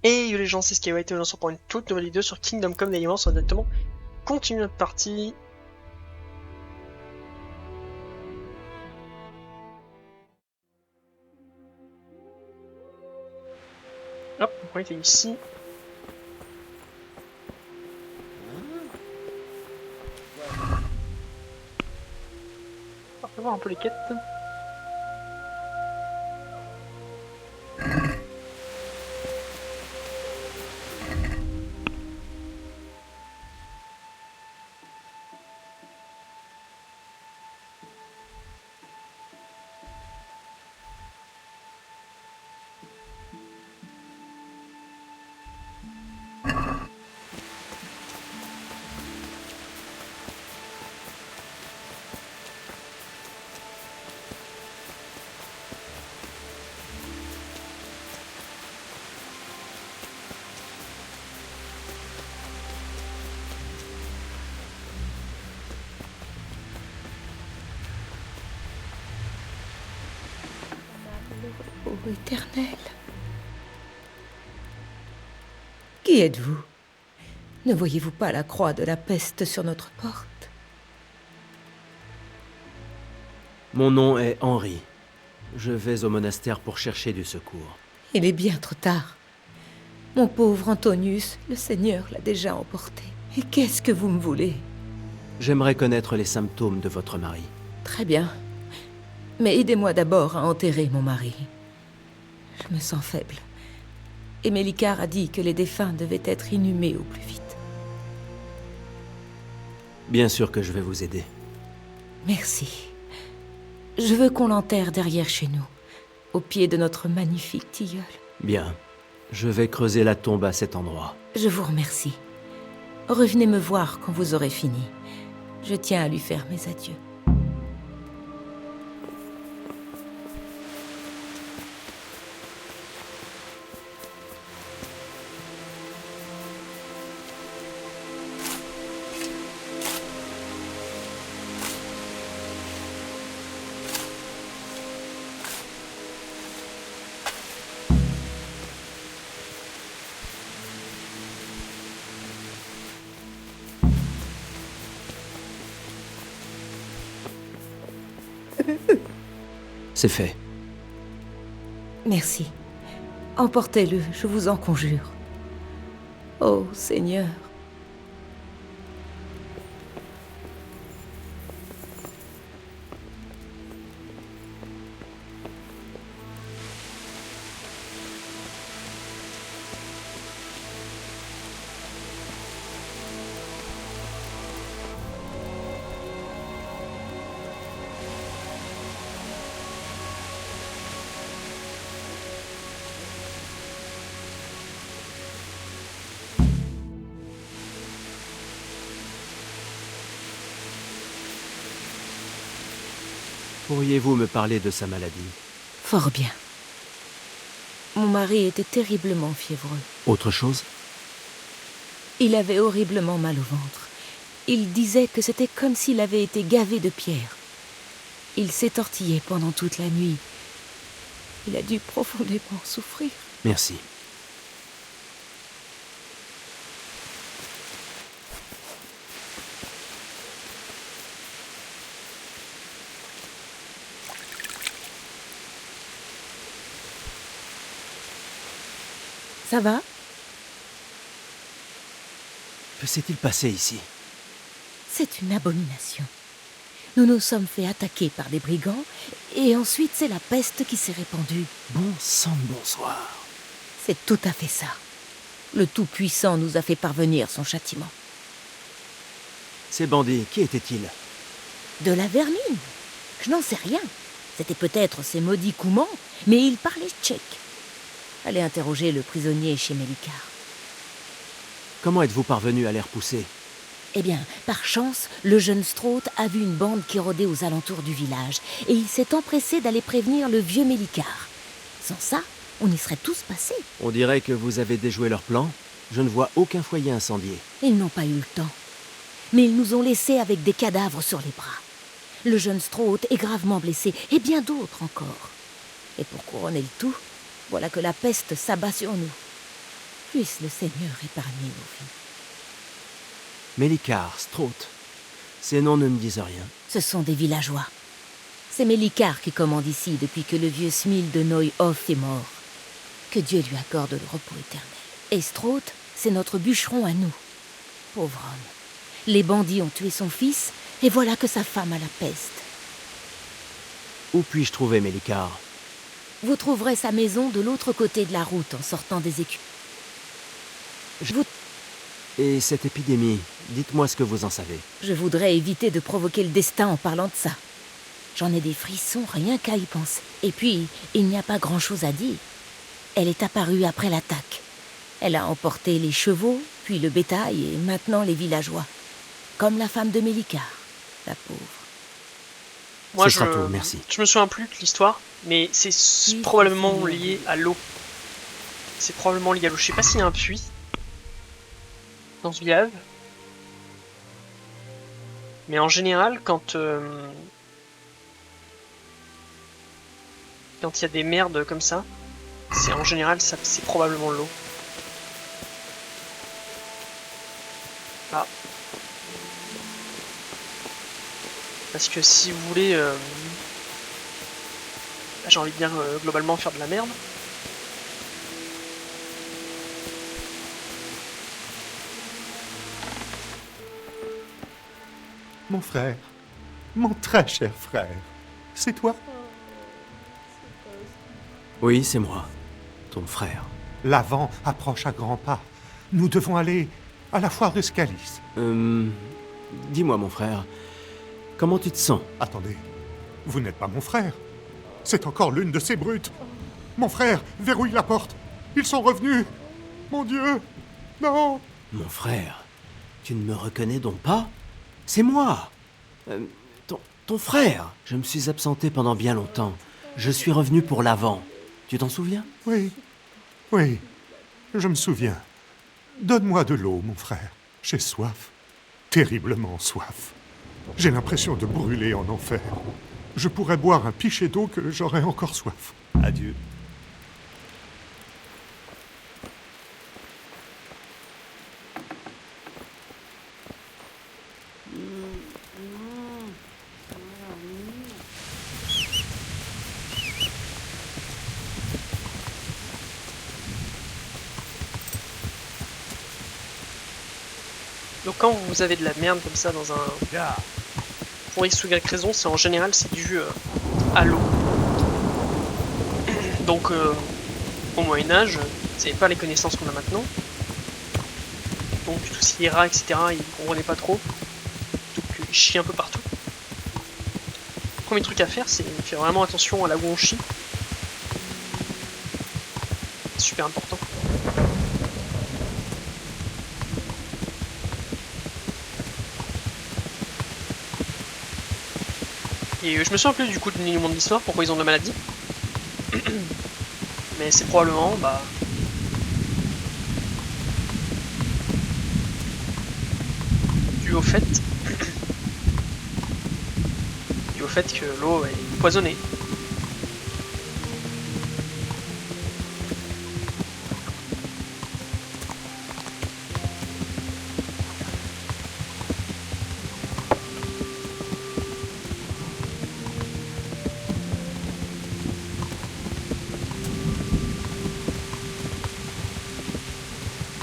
Et yo les gens, c'est Skyway, et on se retrouve pour une toute nouvelle vidéo sur Kingdom Come Deliverance. On va directement continuer notre partie. Hop, on était ici. On va voir un peu les quêtes. Ô Éternel, qui êtes-vous? Ne voyez-vous pas la croix de la peste sur notre porte? Mon nom est Henri. Je vais au monastère pour chercher du secours. Il est bien trop tard. Mon pauvre Antonius, le Seigneur l'a déjà emporté. Et qu'est-ce que vous me voulez? J'aimerais connaître les symptômes de votre mari. Très bien. Mais aidez-moi d'abord à enterrer mon mari. Je me sens faible. Et Mélicar a dit que les défunts devaient être inhumés au plus vite. Bien sûr que je vais vous aider. Merci. Je veux qu'on l'enterre derrière chez nous, au pied de notre magnifique tilleul. Bien. Je vais creuser la tombe à cet endroit. Je vous remercie. Revenez me voir quand vous aurez fini. Je tiens à lui faire mes adieux. C'est fait. Merci. Emportez-le, je vous en conjure. Ô Seigneur. Pourriez-vous me parler de sa maladie? Fort bien. Mon mari était terriblement fiévreux. Autre chose? Il avait horriblement mal au ventre. Il disait que c'était comme s'il avait été gavé de pierre. Il s'étortillait pendant toute la nuit. Il a dû profondément souffrir. Merci. Ça va? Que s'est-il passé ici? C'est une abomination. Nous nous sommes fait attaquer par des brigands, et ensuite c'est la peste qui s'est répandue. Bon sang de bonsoir. C'est tout à fait ça. Le Tout-Puissant nous a fait parvenir son châtiment. Ces bandits, qui étaient-ils? De la vermine? Je n'en sais rien. C'était peut-être ces maudits Coumans, mais ils parlaient tchèque. Allez interroger le prisonnier chez Mélicar. Comment êtes-vous parvenu à les repousser? Eh bien, par chance, le jeune Straught a vu une bande qui rôdait aux alentours du village, et il s'est empressé d'aller prévenir le vieux Mélicar. Sans ça, on y serait tous passés. On dirait que vous avez déjoué leur plan. Je ne vois aucun foyer incendié. Ils n'ont pas eu le temps. Mais ils nous ont laissés avec des cadavres sur les bras. Le jeune Straught est gravement blessé, et bien d'autres encore. Et pour couronner le tout, voilà que la peste s'abat sur nous. Puisse le Seigneur épargner nos vies. Mélikar, Strout. Ces noms ne me disent rien. Ce sont des villageois. C'est Mélikar qui commande ici depuis que le vieux Smil de Neuhof est mort. Que Dieu lui accorde le repos éternel. Et Strout, c'est notre bûcheron à nous. Pauvre homme. Les bandits ont tué son fils, et voilà que sa femme a la peste. Où puis-je trouver Mélikar? Vous trouverez sa maison de l'autre côté de la route en sortant des écus. Et cette épidémie, dites-moi ce que vous en savez. Je voudrais éviter de provoquer le destin en parlant de ça. J'en ai des frissons rien qu'à y penser. Et puis, il n'y a pas grand-chose à dire. Elle est apparue après l'attaque. Elle a emporté les chevaux, puis le bétail et maintenant les villageois. Comme la femme de Mélikar, la pauvre. Moi, Ce sera tout, merci. Je me souviens plus de l'histoire, mais c'est probablement lié à l'eau. C'est probablement lié à l'eau. Je sais pas s'il y a un puits dans ce village. Mais en général, quand il y a des merdes comme ça, c'est en général c'est probablement l'eau. Ah. Parce que si vous voulez, j'ai envie de dire globalement faire de la merde. Mon frère, mon très cher frère, c'est toi? Oui, c'est moi, ton frère. L'avent approche à grands pas. Nous devons aller à la foire de Scalis. Dis-moi, mon frère, comment tu te sens? Attendez, vous n'êtes pas mon frère. C'est encore l'une de ces brutes. Mon frère, verrouille la porte. Ils sont revenus. Mon Dieu, non. Mon frère, tu ne me reconnais donc pas? C'est moi, ton frère. Je me suis absenté pendant bien longtemps. Je suis revenu pour l'Avent. Tu t'en souviens? Oui, oui, je me souviens. Donne-moi de l'eau, mon frère. J'ai soif, terriblement soif. J'ai l'impression de brûler en enfer. Je pourrais boire un pichet d'eau que j'aurais encore soif. Adieu. Donc quand vous avez de la merde comme ça dans un... Pour X ou Y raison, c'est en général c'est dû à l'eau. Donc au Moyen-Âge, c'est pas les connaissances qu'on a maintenant. Donc tout ce qui est rats, etc., ils comprenaient pas trop. Donc ils chient un peu partout. Le premier truc à faire, c'est faire vraiment attention à là où on chie. C'est super important. Et je me souviens plus du coup de l'élément de l'histoire, pourquoi ils ont de la maladie. Mais c'est probablement, dû au fait que l'eau est poisonnée.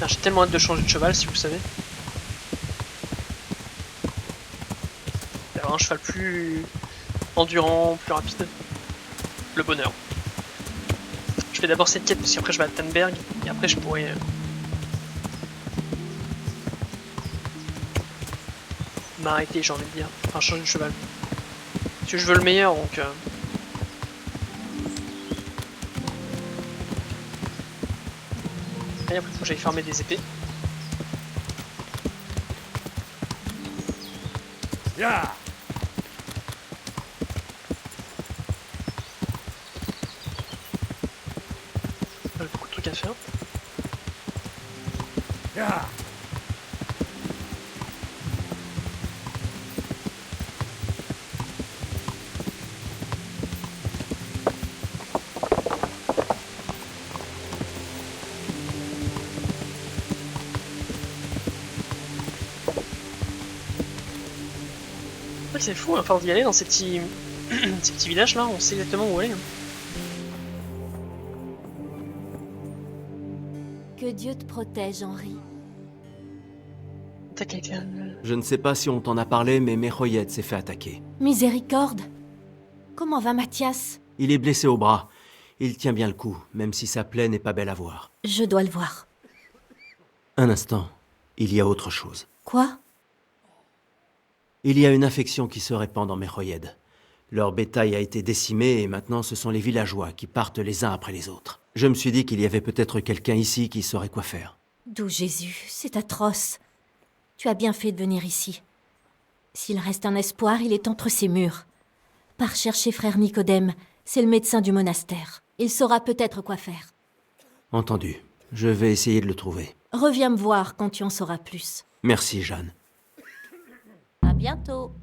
J'ai tellement hâte de changer de cheval, si vous savez. D'avoir un cheval plus endurant, plus rapide. Le bonheur. Je fais d'abord cette quête, parce qu'après je vais à Tannberg, et après je pourrais... m'arrêter, j'ai envie de dire. Enfin, changer de cheval. Parce que je veux le meilleur, donc... Et après, il faut que j'aille farmer des épées. Yeah. Il y a beaucoup de trucs à faire. Yeah. que c'est fou, à force d'y aller dans ces petits, ces petits villages là, on sait exactement où aller. Hein. Que Dieu te protège, Henri. T'as quelqu'un. Je ne sais pas si on t'en a parlé, mais Meroyed s'est fait attaquer. Miséricorde. Comment va Mathias? Il est blessé au bras. Il tient bien le coup, même si sa plaie n'est pas belle à voir. Je dois le voir. Un instant, il y a autre chose. Quoi? Il y a une infection qui se répand dans Meroyed. Leur bétail a été décimé et maintenant ce sont les villageois qui partent les uns après les autres. Je me suis dit qu'il y avait peut-être quelqu'un ici qui saurait quoi faire. D'où Jésus, c'est atroce. Tu as bien fait de venir ici. S'il reste un espoir, il est entre ces murs. Pars chercher frère Nicodème, c'est le médecin du monastère. Il saura peut-être quoi faire. Entendu. Je vais essayer de le trouver. Reviens me voir quand tu en sauras plus. Merci, Jeanne. À bientôt.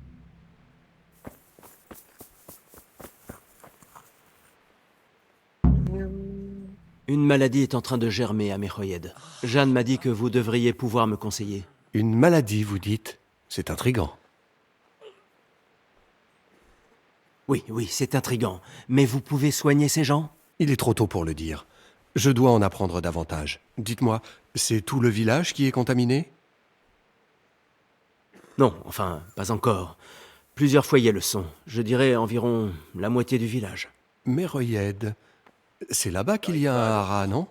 Une maladie est en train de germer à Meroyed. Jeanne m'a dit que vous devriez pouvoir me conseiller. Une maladie, vous dites? C'est intriguant. Oui, c'est intriguant. Mais vous pouvez soigner ces gens? Il est trop tôt pour le dire. Je dois en apprendre davantage. Dites-moi, c'est tout le village qui est contaminé? Non, enfin, pas encore. Plusieurs foyers le sont. Je dirais environ la moitié du village. Meroyed, c'est là-bas qu'il y a un haras, non?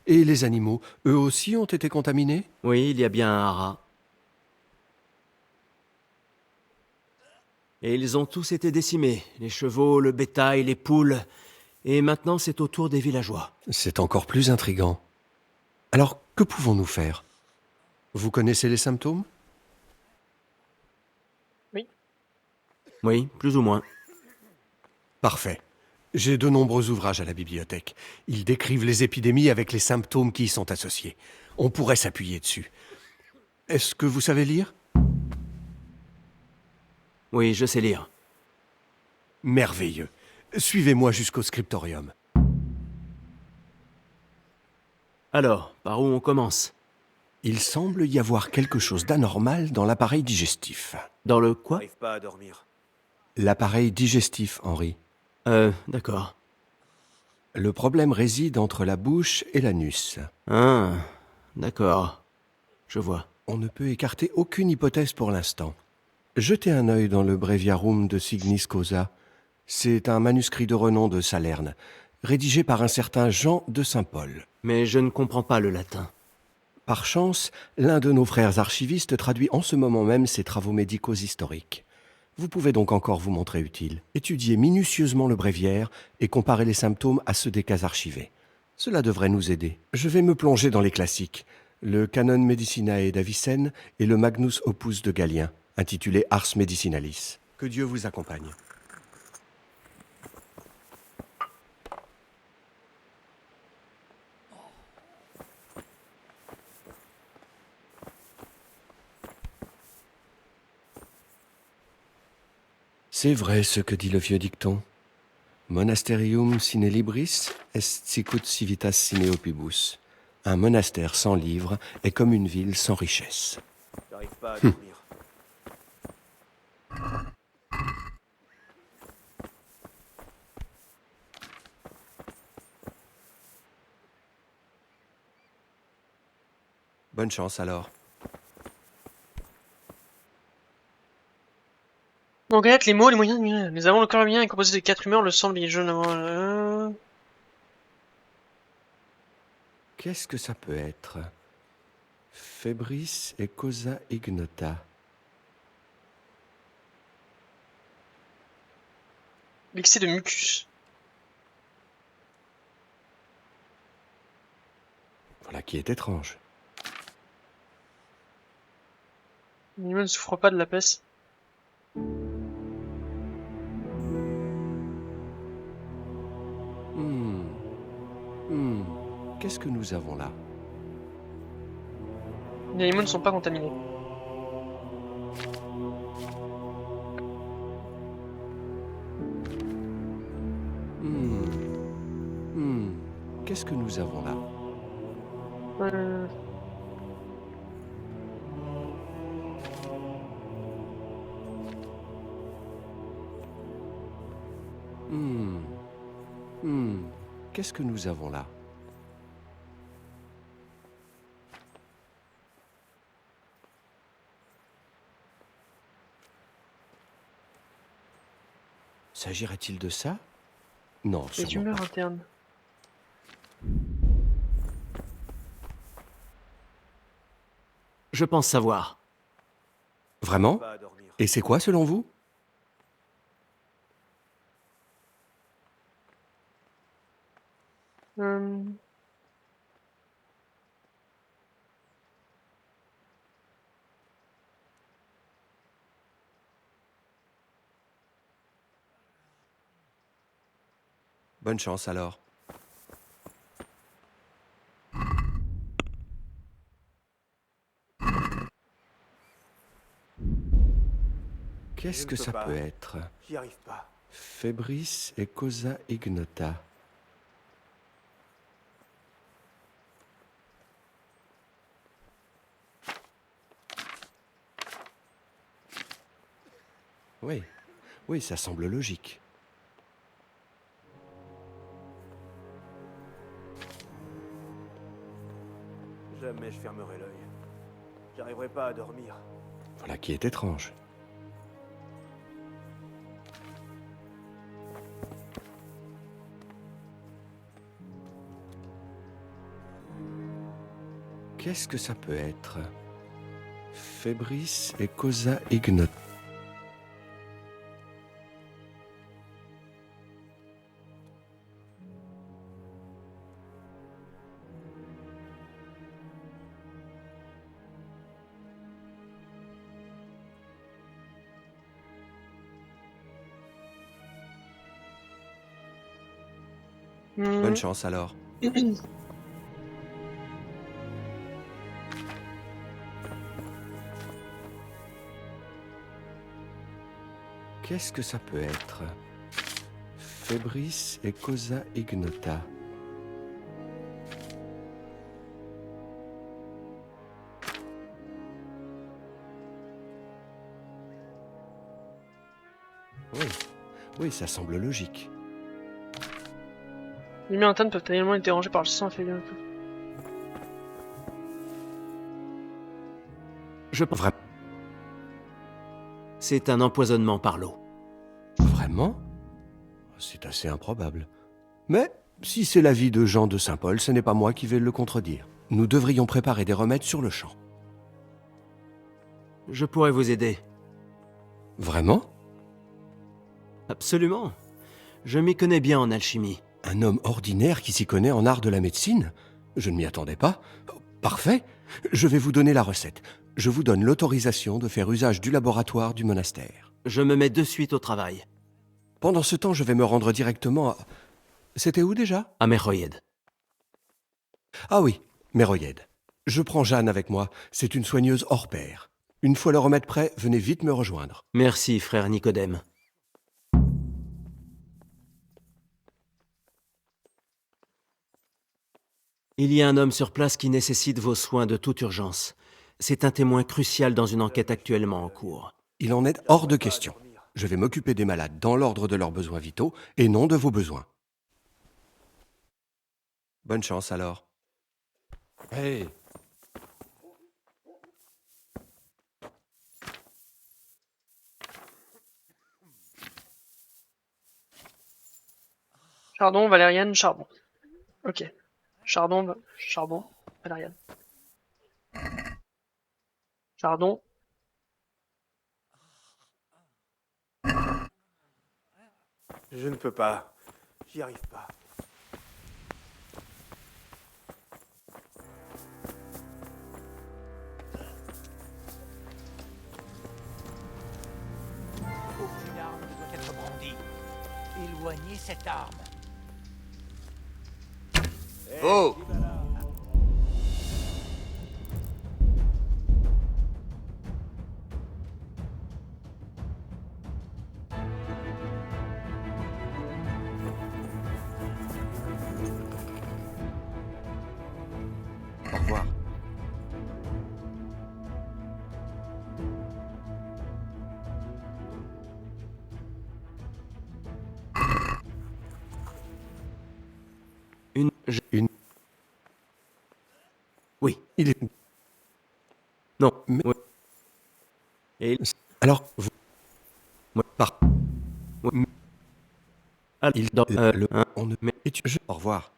Et les animaux, eux aussi ont été contaminés? Oui, il y a bien un haras. Et ils ont tous été décimés. Les chevaux, le bétail, les poules. Et maintenant, c'est au tour des villageois. C'est encore plus intriguant. Alors, que pouvons-nous faire? Vous connaissez les symptômes? Oui, plus ou moins. Parfait. J'ai de nombreux ouvrages à la bibliothèque. Ils décrivent les épidémies avec les symptômes qui y sont associés. On pourrait s'appuyer dessus. Est-ce que vous savez lire? Oui, je sais lire. Merveilleux. Suivez-moi jusqu'au scriptorium. Alors, par où on commence? Il semble y avoir quelque chose d'anormal dans l'appareil digestif. Dans le quoi? J'arrive pas à dormir. L'appareil digestif, Henri. D'accord. Le problème réside entre la bouche et l'anus. Ah, d'accord. Je vois. On ne peut écarter aucune hypothèse pour l'instant. Jetez un œil dans le Breviarum de Signis Causa. C'est un manuscrit de renom de Salerne, rédigé par un certain Jean de Saint-Paul. Mais je ne comprends pas le latin. Par chance, l'un de nos frères archivistes traduit en ce moment même ces travaux médicaux historiques. Vous pouvez donc encore vous montrer utile. Étudiez minutieusement le bréviaire et comparez les symptômes à ceux des cas archivés. Cela devrait nous aider. Je vais me plonger dans les classiques, le Canon Medicinae d'Avicenne et le Magnus Opus de Galien, intitulé Ars Medicinalis. Que Dieu vous accompagne. C'est vrai ce que dit le vieux dicton. Monasterium sine libris est sicut civitas sine opibus. Un monastère sans livres est comme une ville sans richesse. J'arrive pas à dormir. Bonne chance alors. Donc regarde les mots, les moyens, nous avons le corps humain est composé de 4 humeurs, le sang, les jeunes... Qu'est-ce que ça peut être? Febris et causa ignota. L'excès de mucus. Voilà qui est étrange. L'humain ne souffre pas de la peste. Qu'est-ce que nous avons là? Les animaux ne sont pas contaminés. Qu'est-ce que nous avons là? Hmm. Hmm. Qu'est-ce que nous avons là? S'agirait-il de ça? Non, Les sûrement humeurs pas. internes. Je pense savoir. Vraiment? Pas à dormir. Et c'est quoi selon vous? Hum, Bonne chance alors. Qu'est-ce Je que ne peux ça pas. peut être? J'y arrive pas. Febris et Cosa ignota. Oui, oui, ça semble logique. Jamais je fermerai l'œil. J'arriverai pas à dormir. Voilà qui est étrange. Qu'est-ce que ça peut être? Febris et Cosa ignota. Bonne chance alors. Qu'est-ce que ça peut être? Febris et Cosa ignota. Oui, oui, ça semble logique. Les lumières internes peuvent également être dérangées par le sang affecté un peu. Vra- C'est un empoisonnement par l'eau. Vraiment? C'est assez improbable. Mais si c'est l'avis de Jean de Saint-Paul, ce n'est pas moi qui vais le contredire. Nous devrions préparer des remèdes sur le champ. Je pourrais vous aider. Vraiment? Absolument. Je m'y connais bien en alchimie. Un homme ordinaire qui s'y connaît en art de la médecine? Je ne m'y attendais pas. Oh, parfait. Je vais vous donner la recette. Je vous donne l'autorisation de faire usage du laboratoire du monastère. Je me mets de suite au travail. Pendant ce temps, je vais me rendre directement à... C'était où déjà? À Meroyed. Ah oui, Méroyed. Je prends Jeanne avec moi. C'est une soigneuse hors pair. Une fois le remède prêt, venez vite me rejoindre. Merci, frère Nicodème. Il y a un homme sur place qui nécessite vos soins de toute urgence. C'est un témoin crucial dans une enquête actuellement en cours. Il en est hors de question. Je vais m'occuper des malades dans l'ordre de leurs besoins vitaux et non de vos besoins. Bonne chance alors. Hey. Chardon, valériane, charbon. Ok. Chardon, charbon, valériane. Chardon. Je ne peux pas. J'y arrive pas. Aucune arme ne doit être brandie. Éloignez cette arme. Oh! Au revoir. Une... Oui. Il est... Non. Mais- Oui. Et Alors, vous... Oui. Par... Oui. Ah, il dort. le... Hein, On ne... mais Et tu... Au revoir.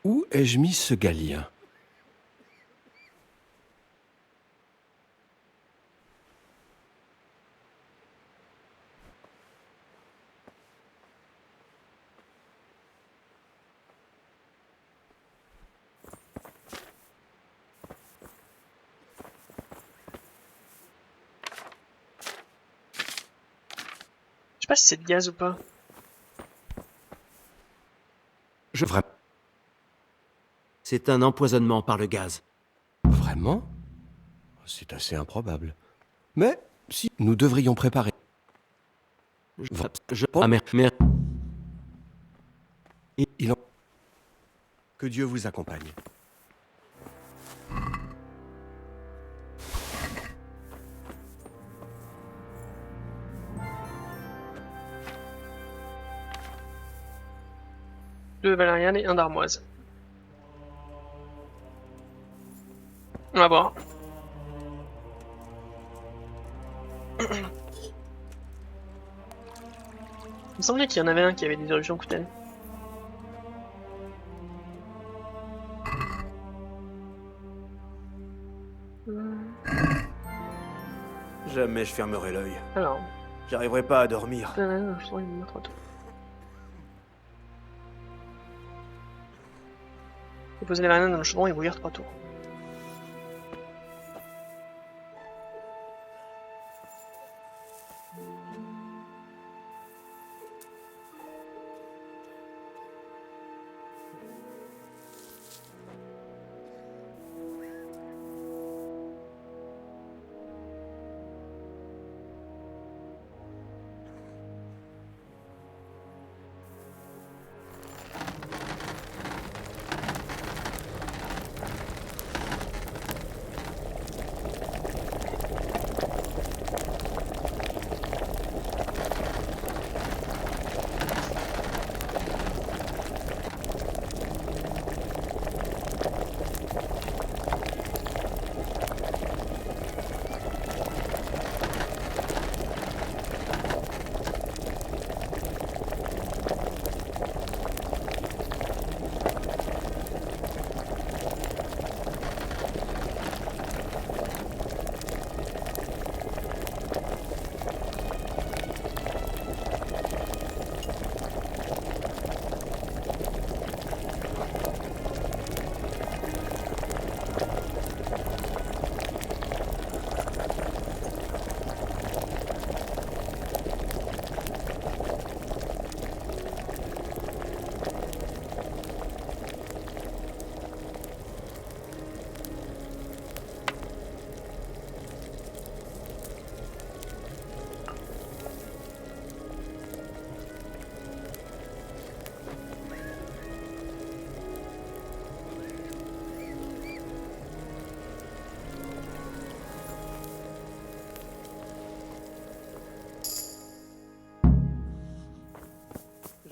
Où ai-je mis ce galien? Je sais pas si c'est de gaz ou pas. Vraiment? c'est un empoisonnement par le gaz. Vraiment? C'est assez improbable. Mais, si, nous devrions préparer. Ah, Il en... Que Dieu vous accompagne. Deux valériane et un d'armoise. On va voir. Il me semblait qu'il y en avait un qui avait des éruptions cutanées. Jamais je fermerai l'œil. Alors, J'arriverai pas à dormir. je sens qu'il me met trop tôt. Déposer les valériane dans le chaudron et bouillir 3 tours.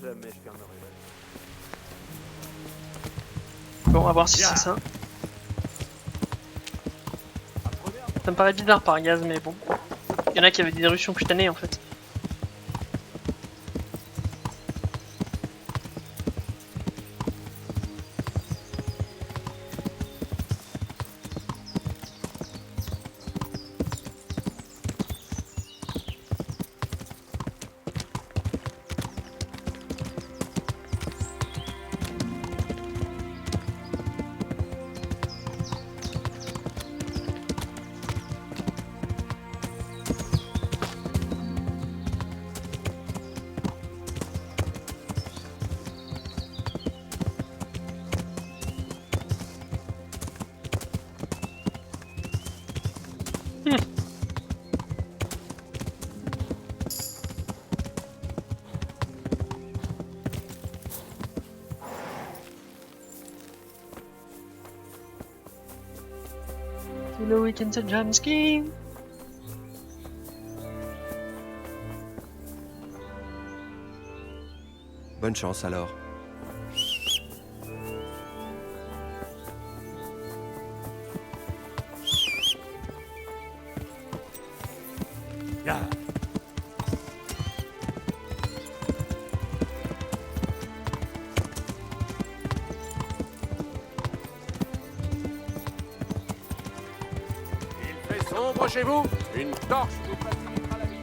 Jamais je fermerai l'œil. Bon, on va voir si c'est ça. Ça me paraît bizarre par gaz, mais bon. Il y en a qui avaient des éruptions cutanées en fait. know it in the jam ski. Bonne chance alors. Ya. Il fait sombre chez vous? Une torche vous facilitera la vie.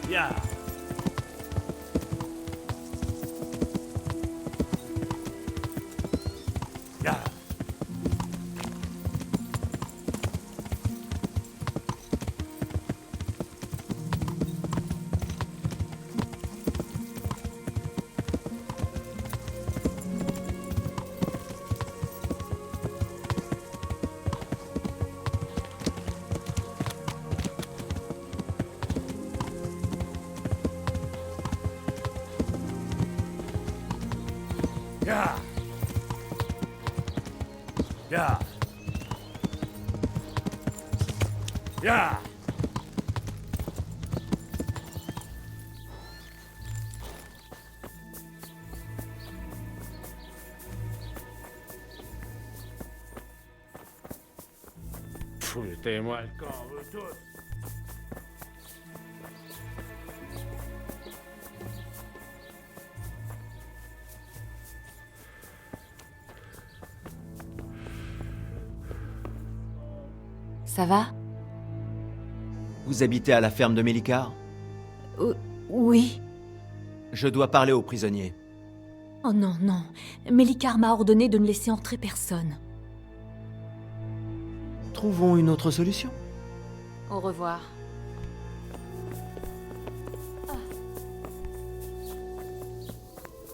Ya. Ya. Ya. Ya. Ya. Foutez-moi le camp, vous tous. Ça va? Vous habitez à la ferme de Mélikar? Oui. Je dois parler aux prisonniers. Oh non, non. Mélikar m'a ordonné de ne laisser entrer personne. Trouvons une autre solution. Au revoir.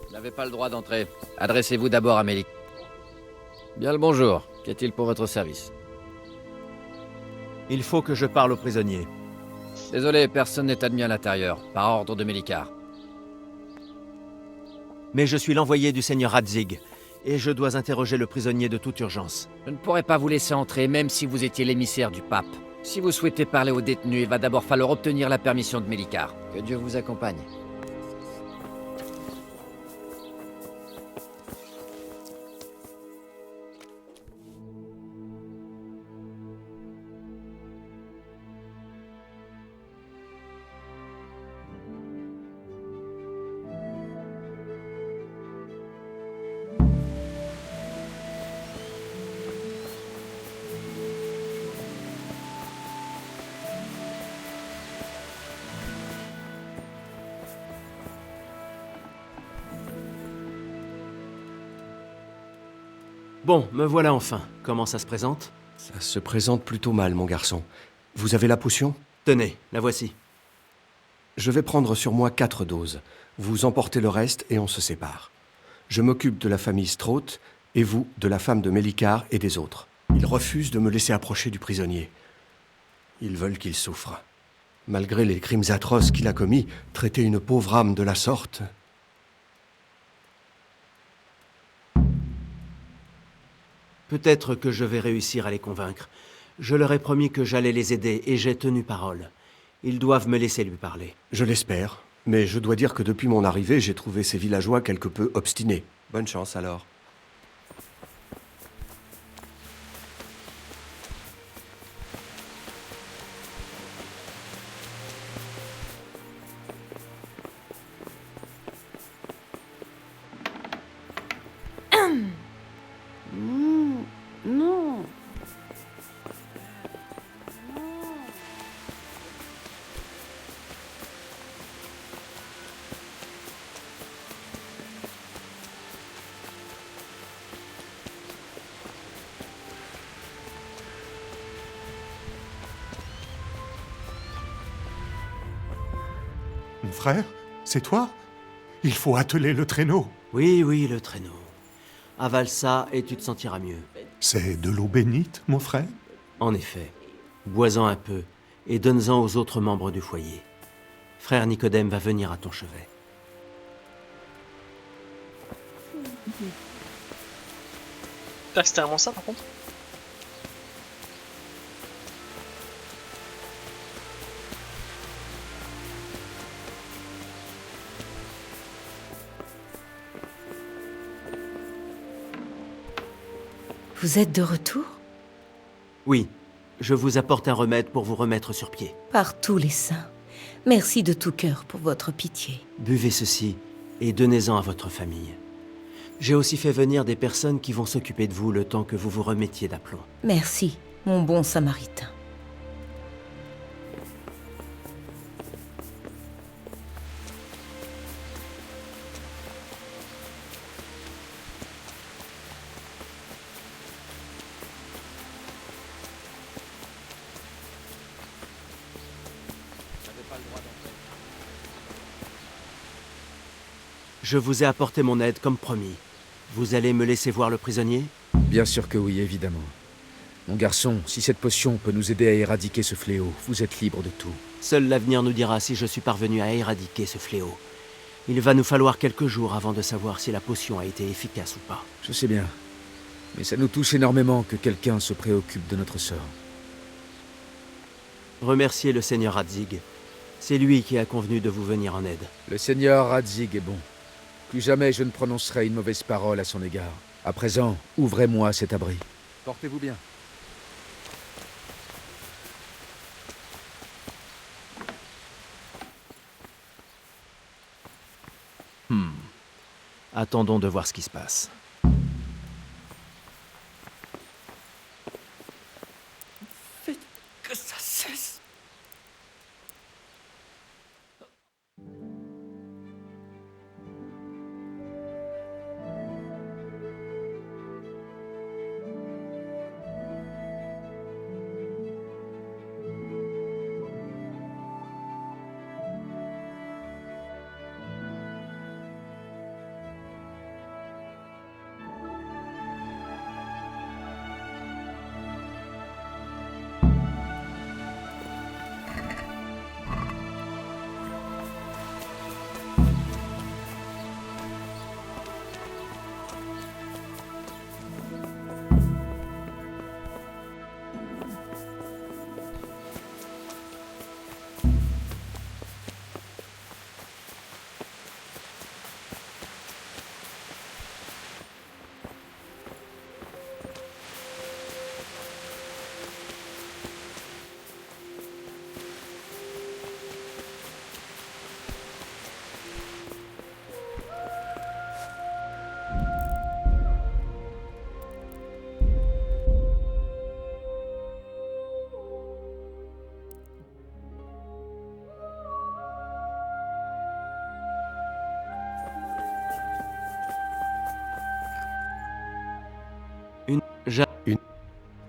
Vous n'avez pas le droit d'entrer. Adressez-vous d'abord à Mélik. Bien le bonjour. Qu'y a-t-il pour votre service? Il faut que je parle aux prisonniers. Désolé, personne n'est admis à l'intérieur, par ordre de Mélikar. Mais je suis l'envoyé du seigneur Radzig, et je dois interroger le prisonnier de toute urgence. Je ne pourrais pas vous laisser entrer, même si vous étiez l'émissaire du pape. Si vous souhaitez parler aux détenus, il va d'abord falloir obtenir la permission de Mélikar. Que Dieu vous accompagne. Bon, me voilà enfin. Comment ça se présente? Ça se présente plutôt mal, mon garçon. Vous avez la potion? Tenez, la voici. Je vais prendre sur moi 4 doses. Vous emportez le reste et on se sépare. Je m'occupe de la famille Straught et vous de la femme de Mélikar et des autres. Ils refusent de me laisser approcher du prisonnier. Ils veulent qu'il souffre. Malgré les crimes atroces qu'il a commis, traiter une pauvre âme de la sorte... Peut-être que je vais réussir à les convaincre. Je leur ai promis que j'allais les aider et j'ai tenu parole. Ils doivent me laisser lui parler. Je l'espère, mais je dois dire que depuis mon arrivée, j'ai trouvé ces villageois quelque peu obstinés. Bonne chance alors. Non. Mon frère, c'est toi? Il faut atteler le traîneau. Oui, oui, le traîneau. Avale ça et tu te sentiras mieux. C'est de l'eau bénite, mon frère? En effet, bois-en un peu et donne-en aux autres membres du foyer. Frère Nicodème va venir à ton chevet. Ah, c'était vraiment ça par contre. Vous êtes de retour? Oui, je vous apporte un remède pour vous remettre sur pied. Par tous les saints. Merci de tout cœur pour votre pitié. Buvez ceci et donnez-en à votre famille. J'ai aussi fait venir des personnes qui vont s'occuper de vous le temps que vous vous remettiez d'aplomb. Merci, mon bon samaritain. Je vous ai apporté mon aide comme promis. Vous allez me laisser voir le prisonnier? Bien sûr que oui, évidemment. Mon garçon, si cette potion peut nous aider à éradiquer ce fléau, vous êtes libre de tout. Seul l'avenir nous dira si je suis parvenu à éradiquer ce fléau. Il va nous falloir quelques jours avant de savoir si la potion a été efficace ou pas. Je sais bien. Mais ça nous touche énormément que quelqu'un se préoccupe de notre sort. Remerciez le Seigneur Radzig. C'est lui qui a convenu de vous venir en aide. Le Seigneur Radzig est bon. Plus jamais je ne prononcerai une mauvaise parole à son égard. À présent, ouvrez-moi cet abri. Portez-vous bien. Attendons de voir ce qui se passe. Faites que ça cesse.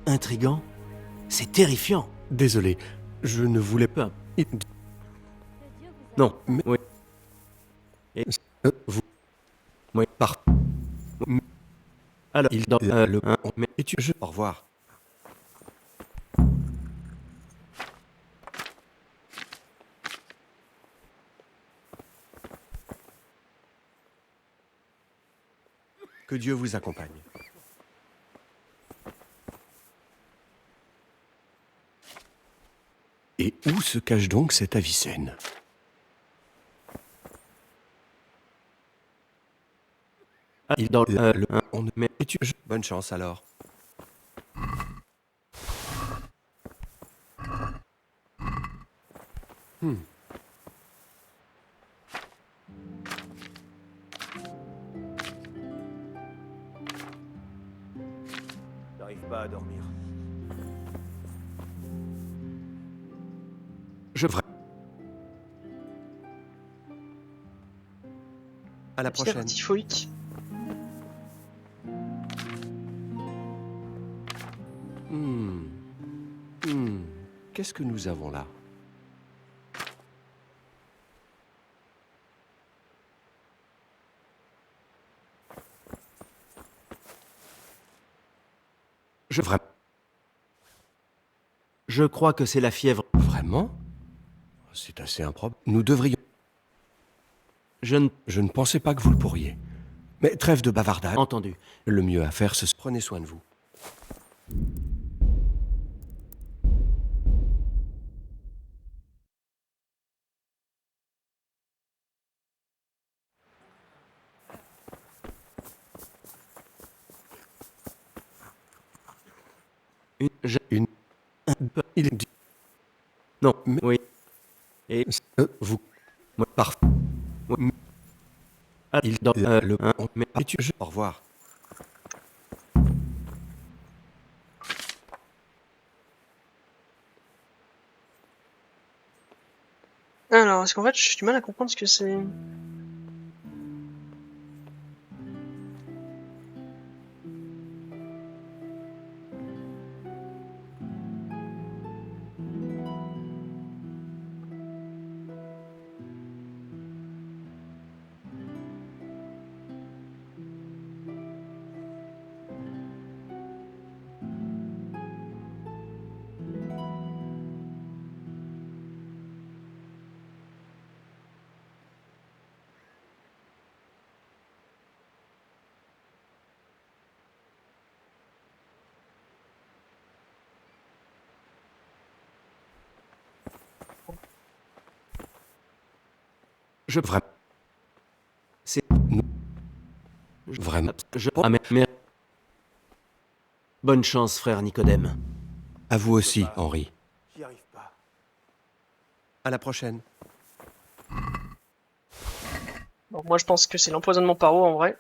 Intriguant? C'est terrifiant. Désolé, je ne voulais pas... Non, mais... Oui. Et... vous... Oui. Par... Alors, il... le... mais... Et tu... Au revoir. Que Dieu vous accompagne. Et où se cache donc cet Avicenne? Il dans le... on ne met... Bonne chance alors. J'arrive pas à dormir. Je ferai. À la prochaine. Typhoïque. Qu'est-ce que nous avons là? Je crois que c'est la fièvre. Vraiment? C'est assez improbable. Nous devrions... Je ne pensais pas que vous le pourriez. Mais trêve de bavardage. Entendu. Le mieux à faire, c'est... Prenez soin de vous. Il est dit. Non, mais... oui. Et... vous... Parfait. Il dans le... mais... Au revoir. Alors, est-ce qu'en fait, j'ai du mal à comprendre ce que c'est... Vraiment. C'est... Vraiment. Mais... Bonne chance, frère Nicodème. À vous aussi, Henri. J'y arrive pas. À la prochaine. Bon, moi, je pense que c'est l'empoisonnement par eau, en vrai.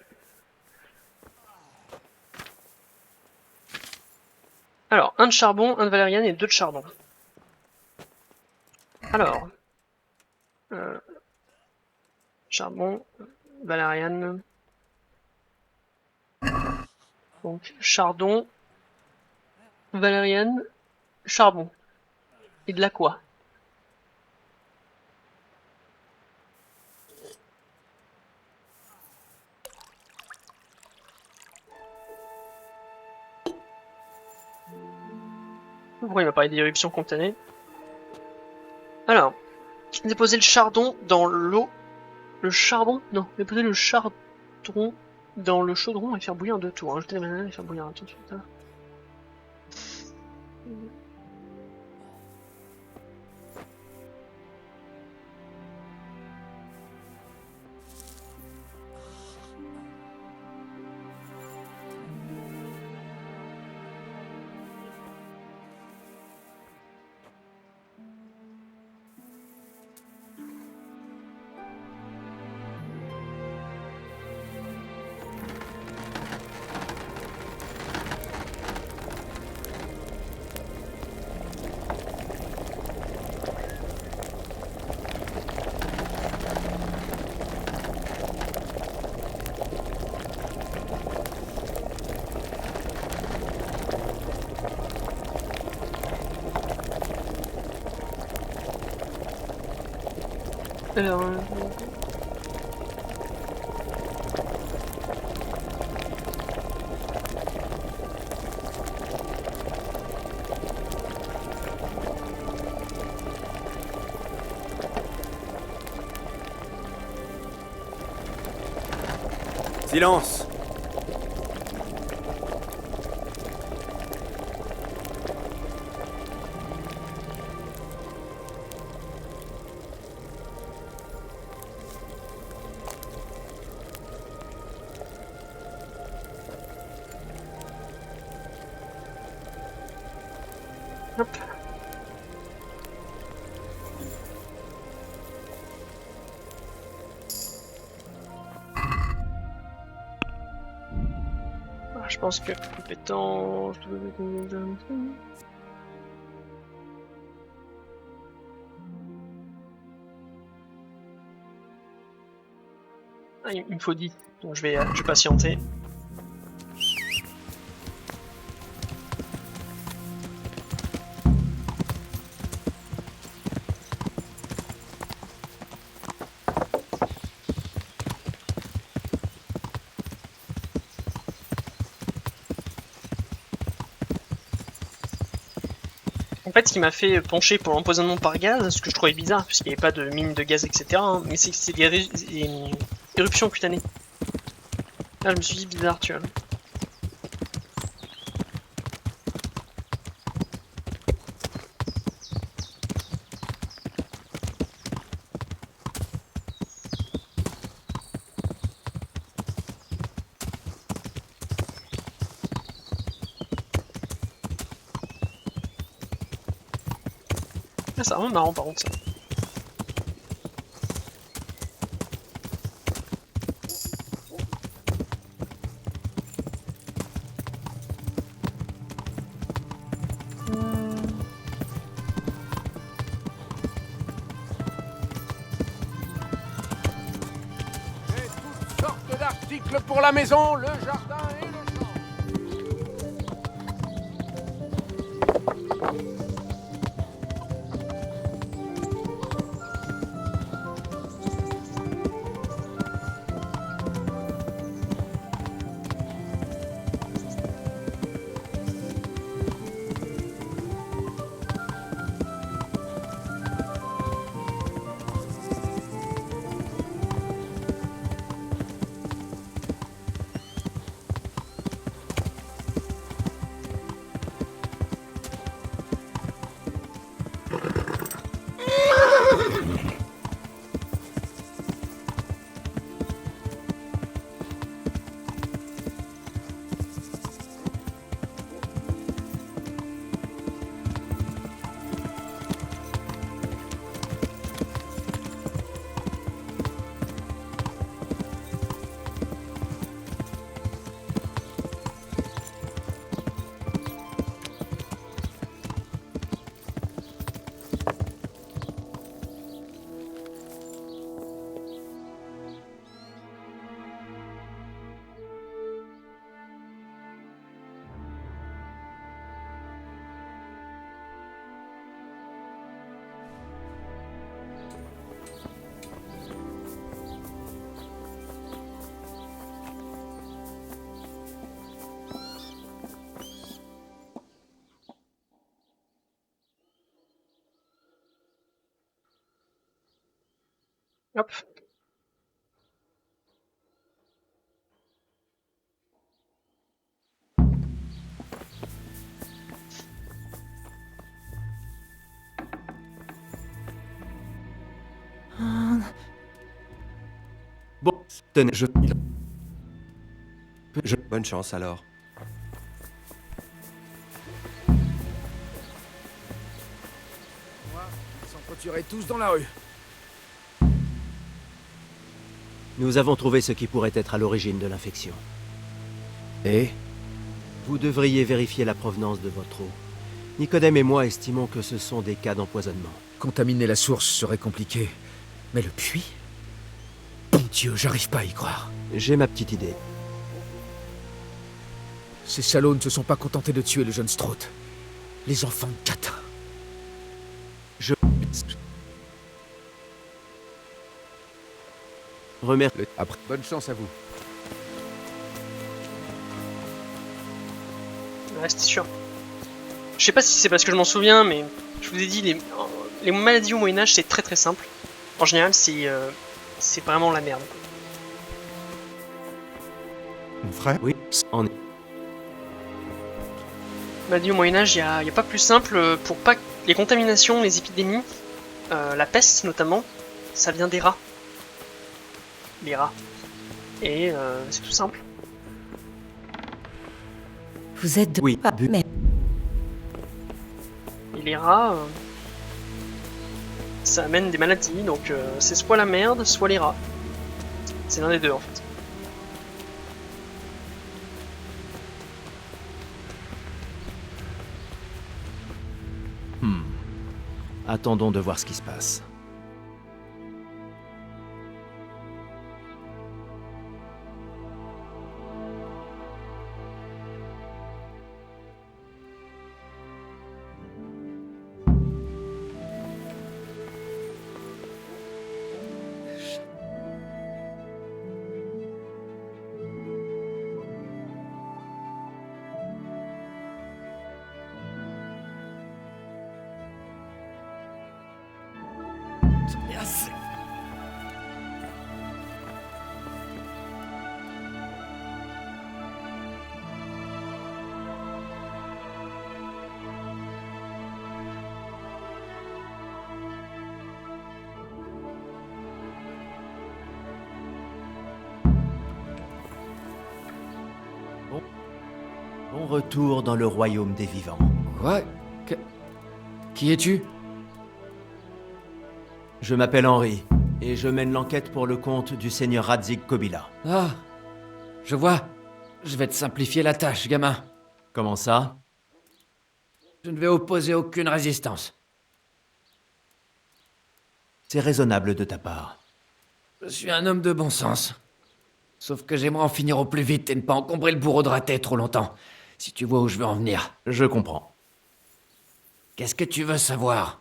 Alors, 1 de charbon, 1 de valériane et 2 de charbon. Alors... charbon, valériane... Donc, chardon, valériane, charbon. Et de l'aqua. Pourquoi il m'a parlé d'éruption contenée? Alors, déposer le chardon dans l'eau. Le charbon? Non, déposer le chardon dans le chaudron et faire bouillir en 2 tours. Ajouter la banane et faire bouillir un tout de suite. Alors... Silence! Hop. Ah, je pense que compétence... Ah, il me faut 10, donc je vais patienter. En fait, ce qui m'a fait pencher pour l'empoisonnement par gaz, ce que je trouvais bizarre, puisqu'il n'y avait pas de mine de gaz, etc., hein, mais c'est que c'est des éruptions cutanées. Là, je me suis dit bizarre, tu vois. Ah, c'est vraiment marrant par contre ça. Toutes sortes d'articles pour la maison, le jardin et le champ. Hop. Bon, tenez, Bonne chance alors. Ils s'entretueraient tous dans la rue. nous avons trouvé ce qui pourrait être à l'origine de l'infection. Et Vous devriez vérifier la provenance de votre eau. Nicodème et moi estimons que ce sont des cas d'empoisonnement. Contaminer la source serait compliqué. Mais le puits? Bon Dieu, j'arrive pas à y croire. J'ai ma petite idée. Ces salauds ne se sont pas contentés de tuer le jeune Strout. Les enfants de Catin. Je... Remercie. Après, bonne chance à vous. Ouais, c'était sûr. Je sais pas si c'est parce que je m'en souviens, mais je vous ai dit, les maladies au Moyen-Âge, c'est très très simple. En général, c'est vraiment la merde. Mon frère? Oui, en est. Maladies au Moyen-Âge, il y a pas plus simple pour pas que les contaminations, les épidémies, la peste notamment, ça vient des rats. Les rats. Et c'est tout simple. Vous êtes de... Oui, mais... Et les rats, ça amène des maladies, donc c'est soit la merde, soit les rats. C'est l'un des deux en fait. Attendons de voir ce qui se passe. J'en ai assez. Bon retour dans le royaume des vivants. Quoi? Qui es-tu? Je m'appelle Henri, et je mène l'enquête pour le compte du seigneur Radzig Kobyla. Ah, je vois. Je vais te simplifier la tâche, gamin. Comment ça? Je ne vais opposer aucune résistance. C'est raisonnable de ta part. Je suis un homme de bon sens. Sauf que j'aimerais en finir au plus vite et ne pas encombrer le bourreau de raté trop longtemps. Si tu vois où je veux en venir. Je comprends. Qu'est-ce que tu veux savoir?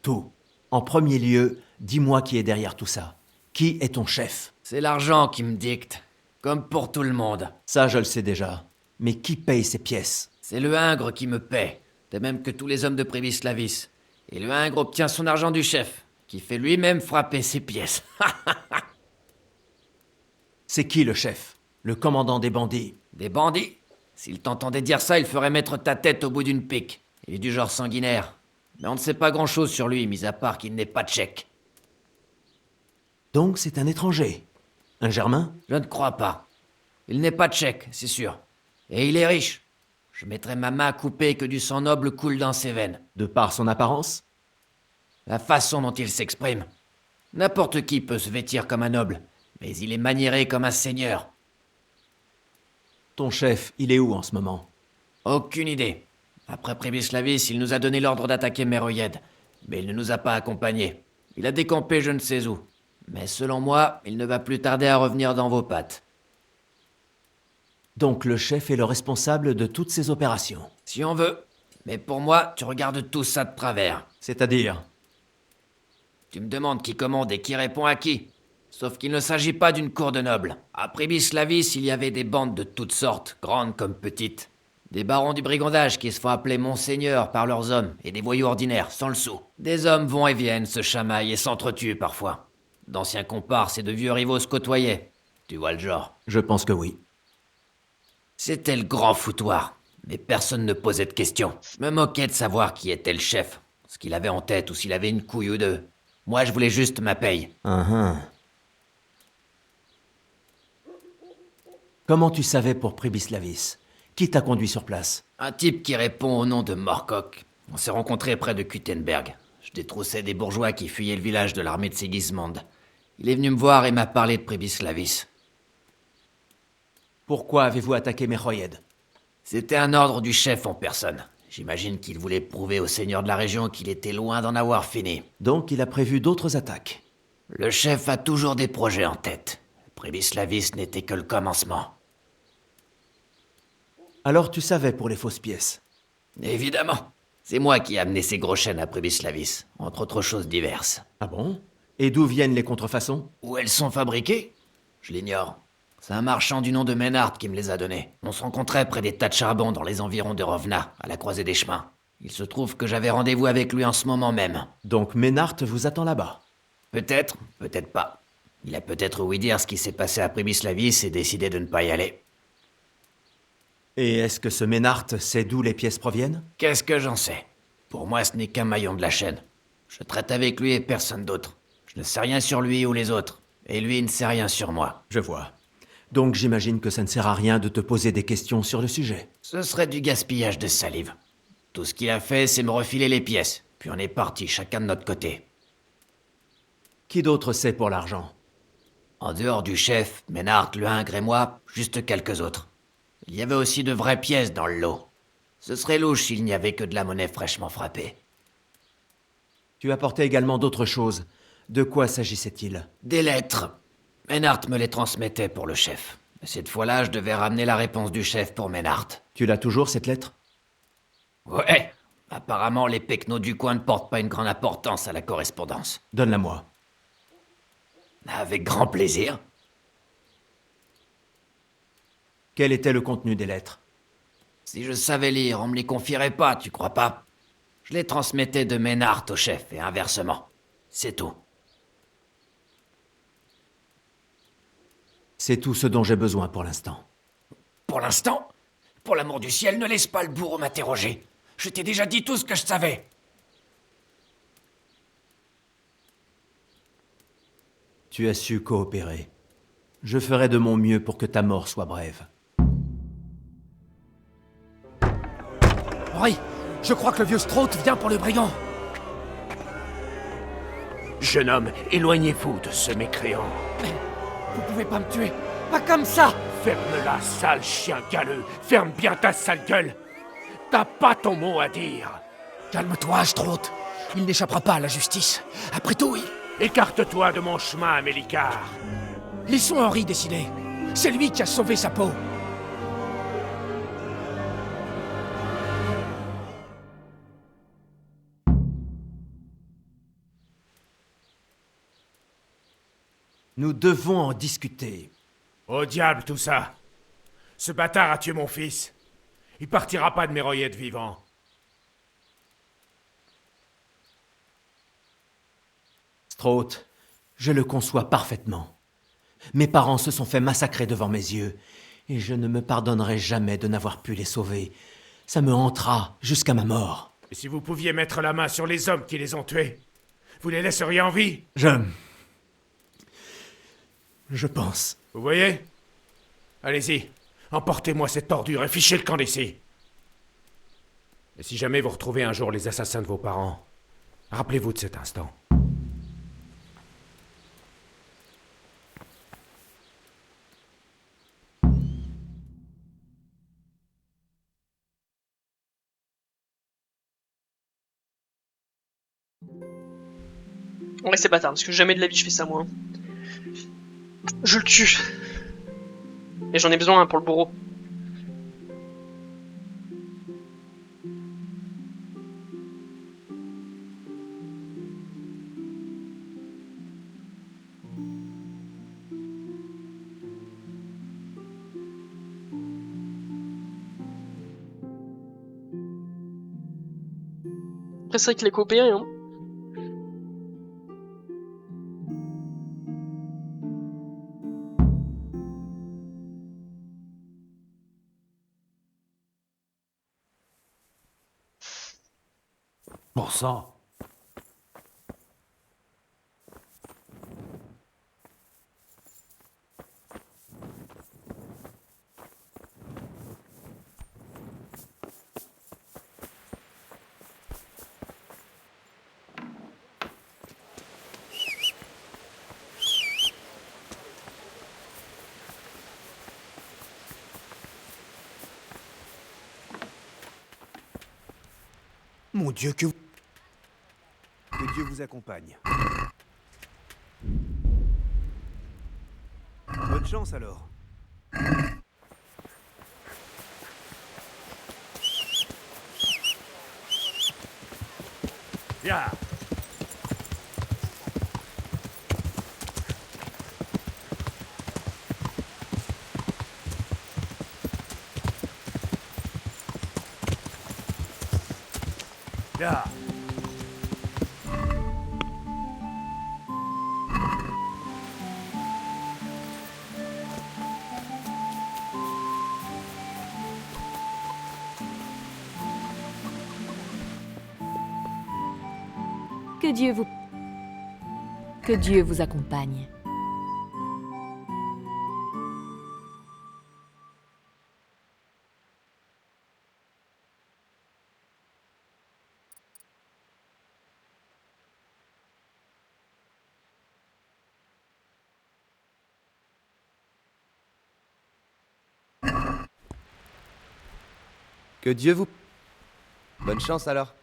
Tout. En premier lieu, dis-moi qui est derrière tout ça. Qui est ton chef? C'est l'argent qui me dicte. Comme pour tout le monde. Ça, je le sais déjà. Mais qui paye ces pièces? C'est le Hingre qui me paie. De même que tous les hommes de Prévis-Lavis. Et le Hingre obtient son argent du chef, qui fait lui-même frapper ses pièces. C'est qui le chef? Le commandant des bandits? Des bandits? S'il t'entendait dire ça, il ferait mettre ta tête au bout d'une pique. Il est du genre sanguinaire. Mais on ne sait pas grand-chose sur lui, mis à part qu'il n'est pas tchèque. Donc c'est un étranger? Un Germain? Je ne crois pas. Il n'est pas tchèque, c'est sûr. Et il est riche. Je mettrai ma main à couper que du sang noble coule dans ses veines. De par son apparence? La façon dont il s'exprime. N'importe qui peut se vêtir comme un noble, mais il est maniéré comme un seigneur. Ton chef, il est où en ce moment? Aucune idée. Après Prévis-Lavis, il nous a donné l'ordre d'attaquer Meroyed, mais il ne nous a pas accompagnés. Il a décampé je ne sais où. Mais selon moi, il ne va plus tarder à revenir dans vos pattes. Donc le chef est le responsable de toutes ces opérations? Si on veut. Mais pour moi, tu regardes tout ça de travers. C'est-à-dire? Tu me demandes qui commande et qui répond à qui. Sauf qu'il ne s'agit pas d'une cour de nobles. À Prévis-Lavis, il y avait des bandes de toutes sortes, grandes comme petites. Des barons du brigandage qui se font appeler monseigneur par leurs hommes, et des voyous ordinaires, sans le sou. Des hommes vont et viennent, se chamaillent et s'entretuent parfois. D'anciens comparses et de vieux rivaux se côtoyaient. Tu vois le genre. Je pense que oui. C'était le grand foutoir, mais personne ne posait de questions. Je me moquais de savoir qui était le chef, ce qu'il avait en tête ou s'il avait une couille ou deux. Moi, je voulais juste ma paye. Comment tu savais pour Prévis-Lavis? Qui t'a conduit sur place? Un type qui répond au nom de Morcock. On s'est rencontrés près de Kuttenberg. Je détroussais des bourgeois qui fuyaient le village de l'armée de Sigismond. Il est venu me voir et m'a parlé de Prévis-Lavis. Pourquoi avez-vous attaqué Meroyed? C'était un ordre du chef en personne. J'imagine qu'il voulait prouver au seigneur de la région qu'il était loin d'en avoir fini. Donc il a prévu d'autres attaques? Le chef a toujours des projets en tête. Prévis-Lavis n'était que le commencement. Alors tu savais pour les fausses pièces? Évidemment. C'est moi qui ai amené ces gros chênes à Prévis-Lavis, entre autres choses diverses. Ah bon? Et d'où viennent les contrefaçons? Où elles sont fabriquées? Je l'ignore. C'est un marchand du nom de Ménard qui me les a donnés. On se rencontrait près des tas de charbon dans les environs de Rovna, à la croisée des chemins. Il se trouve que j'avais rendez-vous avec lui en ce moment même. Donc Ménard vous attend là-bas? Peut-être, peut-être pas. Il a peut-être ouï dire ce qui s'est passé à Prévis-Lavis et décidé de ne pas y aller. Et est-ce que ce Ménard sait d'où les pièces proviennent? Qu'est-ce que j'en sais? Pour moi, ce n'est qu'un maillon de la chaîne. Je traite avec lui et personne d'autre. Je ne sais rien sur lui ou les autres. Et lui ne sait rien sur moi. Je vois. Donc j'imagine que ça ne sert à rien de te poser des questions sur le sujet. Ce serait du gaspillage de salive. Tout ce qu'il a fait, c'est me refiler les pièces. Puis on est partis, chacun de notre côté. Qui d'autre sait pour l'argent? En dehors du chef, Ménard, le Hingre et moi, juste quelques autres. Il y avait aussi de vraies pièces dans le lot. Ce serait louche s'il n'y avait que de la monnaie fraîchement frappée. Tu apportais également d'autres choses. De quoi s'agissait-il? Des lettres. Ménard me les transmettait pour le chef. Mais cette fois-là, je devais ramener la réponse du chef pour Ménard. Tu l'as toujours, cette lettre? Ouais. Apparemment, les pecnos du coin ne portent pas une grande importance à la correspondance. Donne-la-moi. Avec grand plaisir. Quel était le contenu des lettres? Si je savais lire, on me les confierait pas, tu crois pas? Je les transmettais de Ménard au chef et inversement. C'est tout. C'est tout ce dont j'ai besoin pour l'instant. Pour l'instant, pour l'amour du ciel, ne laisse pas le bourreau m'interroger. Je t'ai déjà dit tout ce que je savais. Tu as su coopérer. Je ferai de mon mieux pour que ta mort soit brève. Henri, je crois que le vieux Strout vient pour le brigand. Jeune homme, éloignez-vous de ce mécréant. Vous pouvez pas me tuer. Pas comme ça. Ferme-la, sale chien galeux. Ferme bien ta sale gueule. T'as pas ton mot à dire. Calme-toi, Strout. Il n'échappera pas à la justice. Après tout, Écarte-toi de mon chemin, Mélicard. Laissons Henri décider. C'est lui qui a sauvé sa peau. Nous devons en discuter. Au diable tout ça. Ce bâtard a tué mon fils. Il partira pas de Méroyed vivant. Strout, je le conçois parfaitement. Mes parents se sont fait massacrer devant mes yeux, et je ne me pardonnerai jamais de n'avoir pu les sauver. Ça me hantera jusqu'à ma mort. Et si vous pouviez mettre la main sur les hommes qui les ont tués, vous les laisseriez en vie? Je pense. Vous voyez? Allez-y, emportez-moi cette ordure et fichez le camp d'ici. Et si jamais vous retrouvez un jour les assassins de vos parents, rappelez-vous de cet instant. On reste bâtard, parce que jamais de la vie je fais ça moi. Hein. Je le tue. Et j'en ai besoin hein, pour le bourreau. Après c'est vrai qu'il est coopéré hein. Pour ça. Mon Dieu, que Dieu vous accompagne. Bonne chance alors. Viens. Viens. Que Dieu vous accompagne. Que Dieu vous... Bonne chance alors.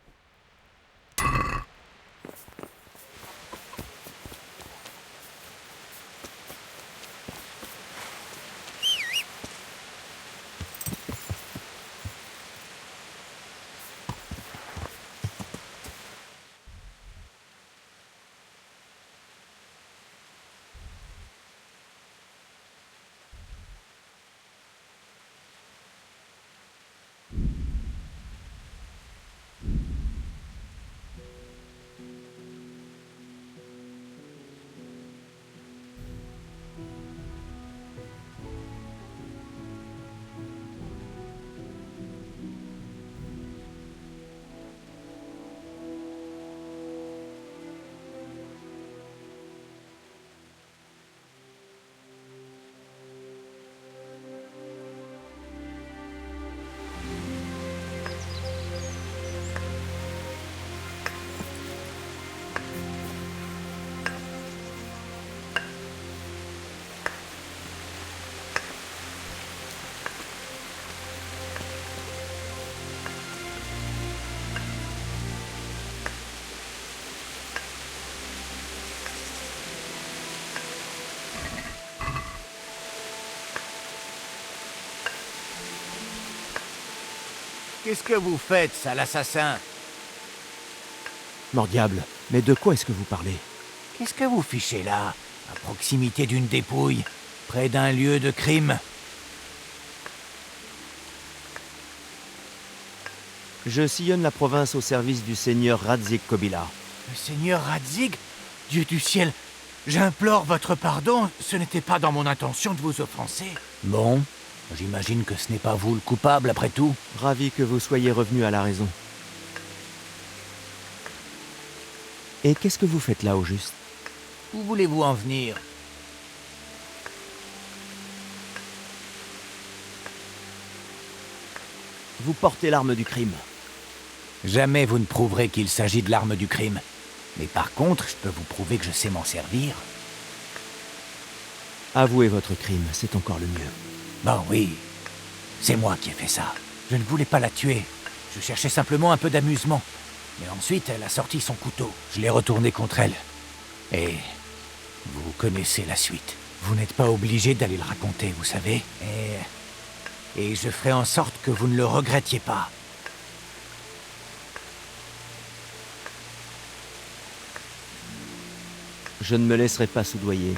Qu'est-ce que vous faites, sale assassin? Mort diable, mais de quoi est-ce que vous parlez? Qu'est-ce que vous fichez là, à proximité d'une dépouille, près d'un lieu de crime? Je sillonne la province au service du seigneur Radzig Kobyla. Le seigneur Radzig? Dieu du ciel, j'implore votre pardon, ce n'était pas dans mon intention de vous offenser. Bon, j'imagine que ce n'est pas vous le coupable après tout. Ravi que vous soyez revenu à la raison. Et qu'est-ce que vous faites là au juste? Où voulez-vous en venir? Vous portez l'arme du crime. Jamais vous ne prouverez qu'il s'agit de l'arme du crime. Mais par contre, je peux vous prouver que je sais m'en servir. Avouez votre crime, c'est encore le mieux. Bon oui, c'est moi qui ai fait ça. Je ne voulais pas la tuer. Je cherchais simplement un peu d'amusement. Mais ensuite, elle a sorti son couteau. Je l'ai retourné contre elle. Et vous connaissez la suite. Vous n'êtes pas obligé d'aller le raconter, vous savez. Et je ferai en sorte que vous ne le regrettiez pas. Je ne me laisserai pas soudoyer.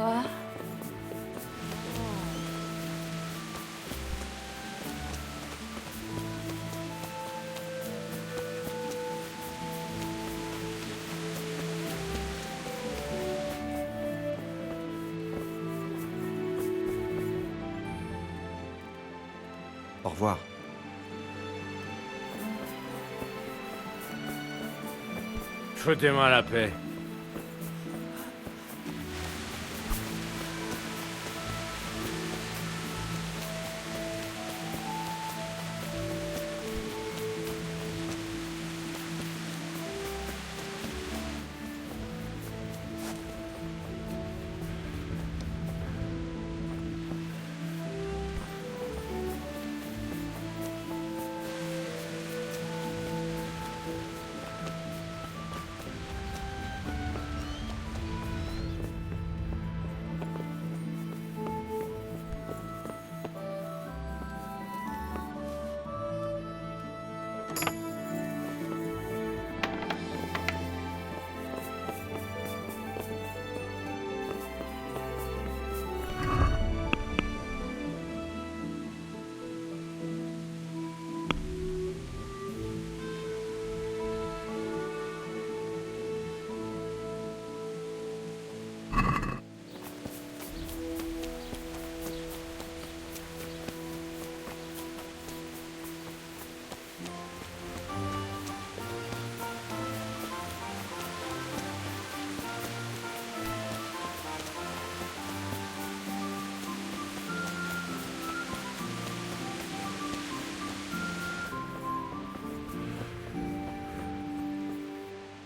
Quoi? Au revoir. Foutez-moi la paix.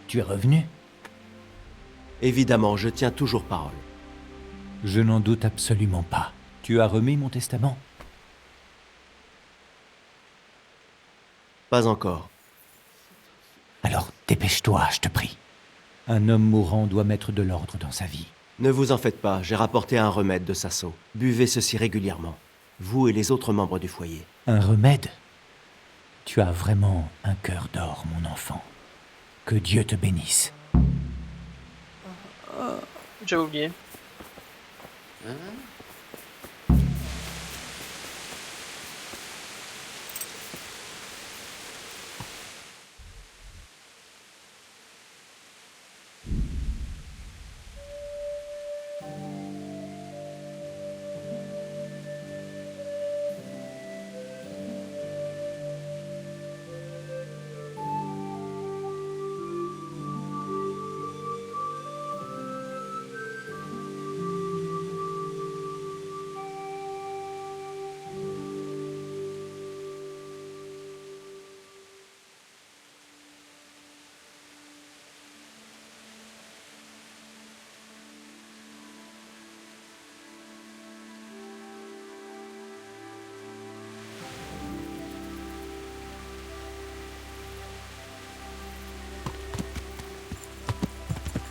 Tu es revenu? Évidemment, je tiens toujours parole. Je n'en doute absolument pas. Tu as remis mon testament? Pas encore. Alors dépêche-toi, je te prie. Un homme mourant doit mettre de l'ordre dans sa vie. Ne vous en faites pas, j'ai rapporté un remède de Sasso. Buvez ceci régulièrement, vous et les autres membres du foyer. Un remède? Tu as vraiment un cœur d'or, mon enfant. Que Dieu te bénisse. J'avais oublié.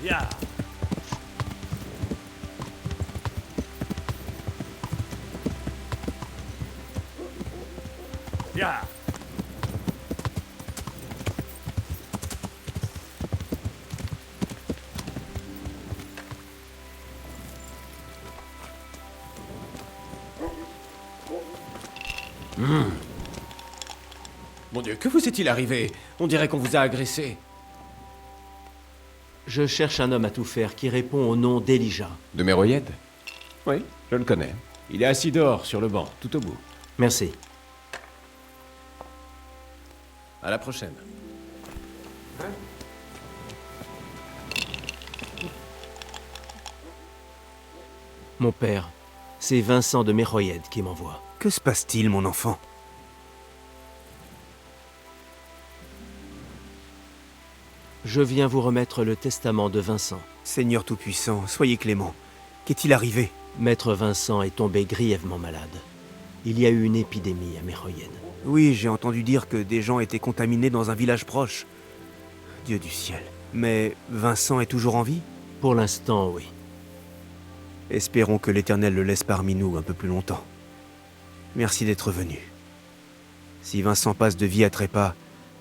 Ya. Ya. Mon Dieu, que vous est-il arrivé? On dirait qu'on vous a agressé. Je cherche un homme à tout faire qui répond au nom d'Elijah. De Méroïed? Oui, je le connais. Il est assis dehors, sur le banc, tout au bout. Merci. À la prochaine. Mon père, c'est Vincent de Méroïed qui m'envoie. Que se passe-t-il, mon enfant? Je viens vous remettre le testament de Vincent. Seigneur Tout-Puissant, soyez clément. Qu'est-il arrivé? Maître Vincent est tombé grièvement malade. Il y a eu une épidémie à Méroïed. Oui, j'ai entendu dire que des gens étaient contaminés dans un village proche. Dieu du ciel. Mais Vincent est toujours en vie? Pour l'instant, oui. Espérons que l'Éternel le laisse parmi nous un peu plus longtemps. Merci d'être venu. Si Vincent passe de vie à trépas,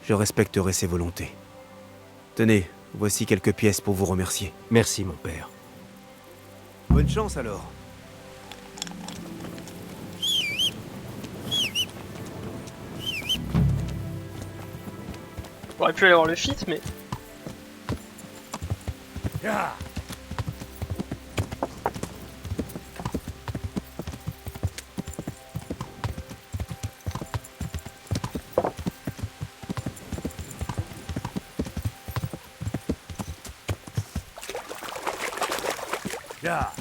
je respecterai ses volontés. Tenez, voici quelques pièces pour vous remercier. Merci, mon père. Bonne chance alors. On aurait pu aller voir le fit, mais... Ya. Ya.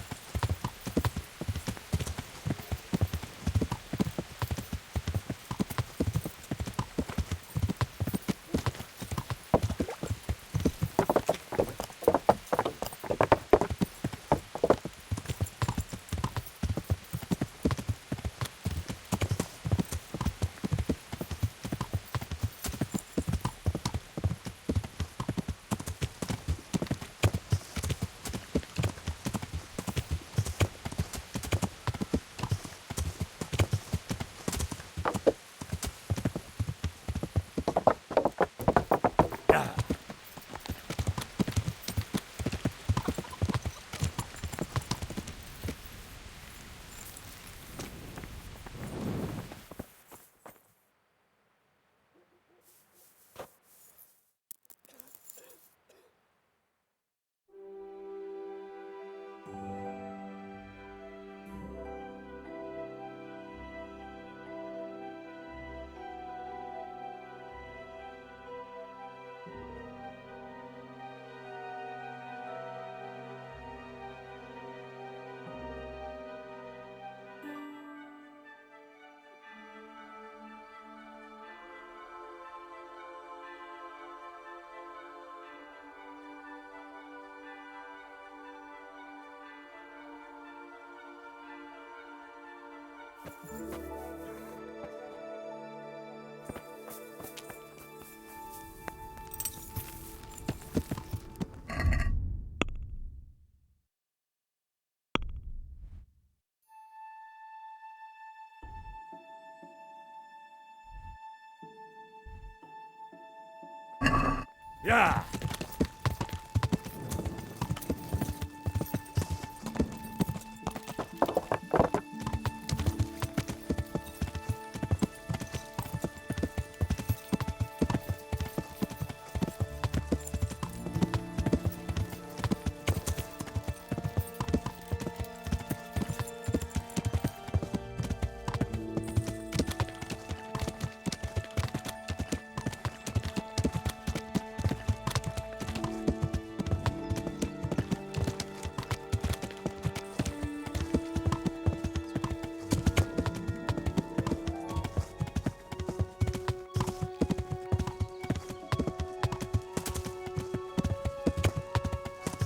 Ya!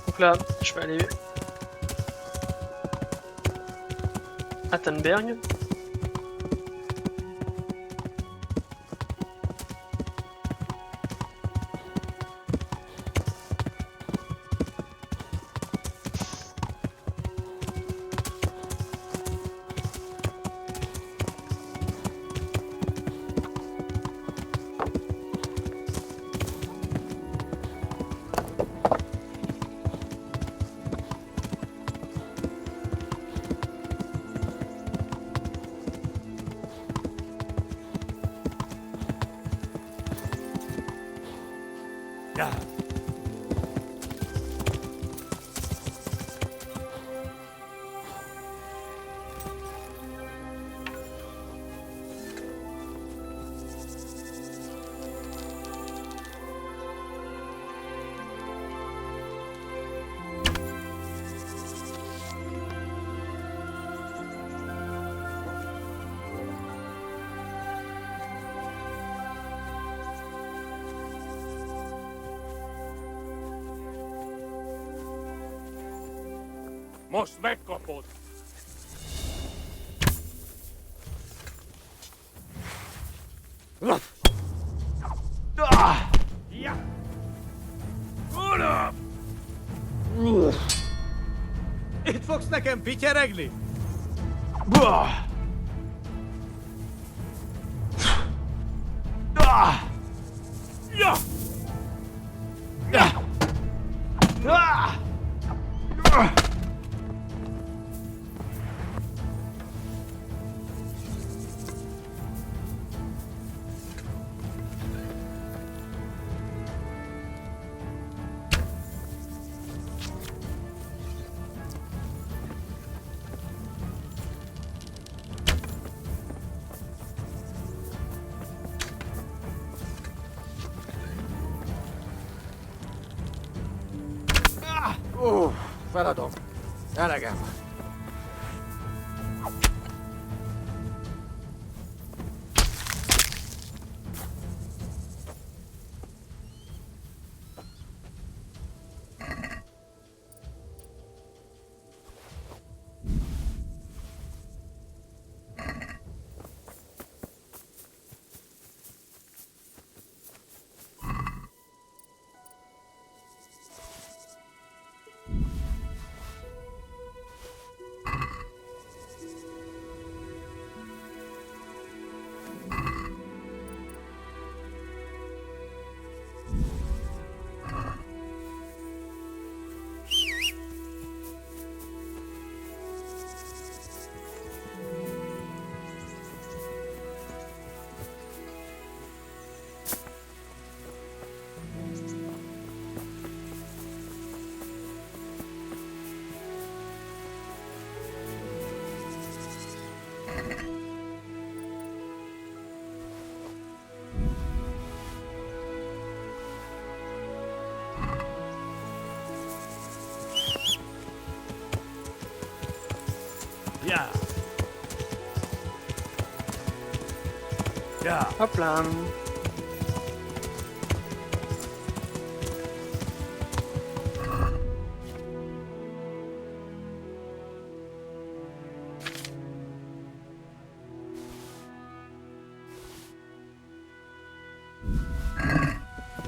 Donc là, je vais aller à Tannberg. Ya! Most megkapod! Ja! Uram! Itt fogsz nekem pityeregni? Ja! Feladom. Elegem van. Ja! Ja! Hop là.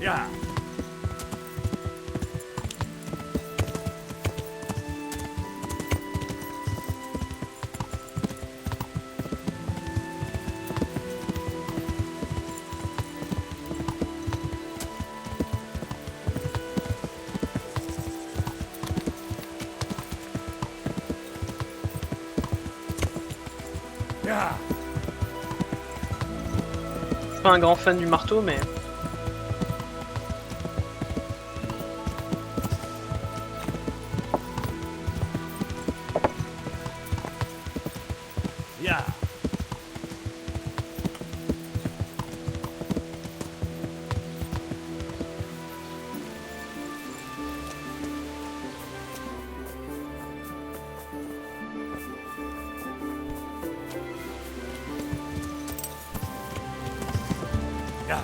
Ya. Ya. Je suis pas un grand fan du marteau, mais... Ya. Ya.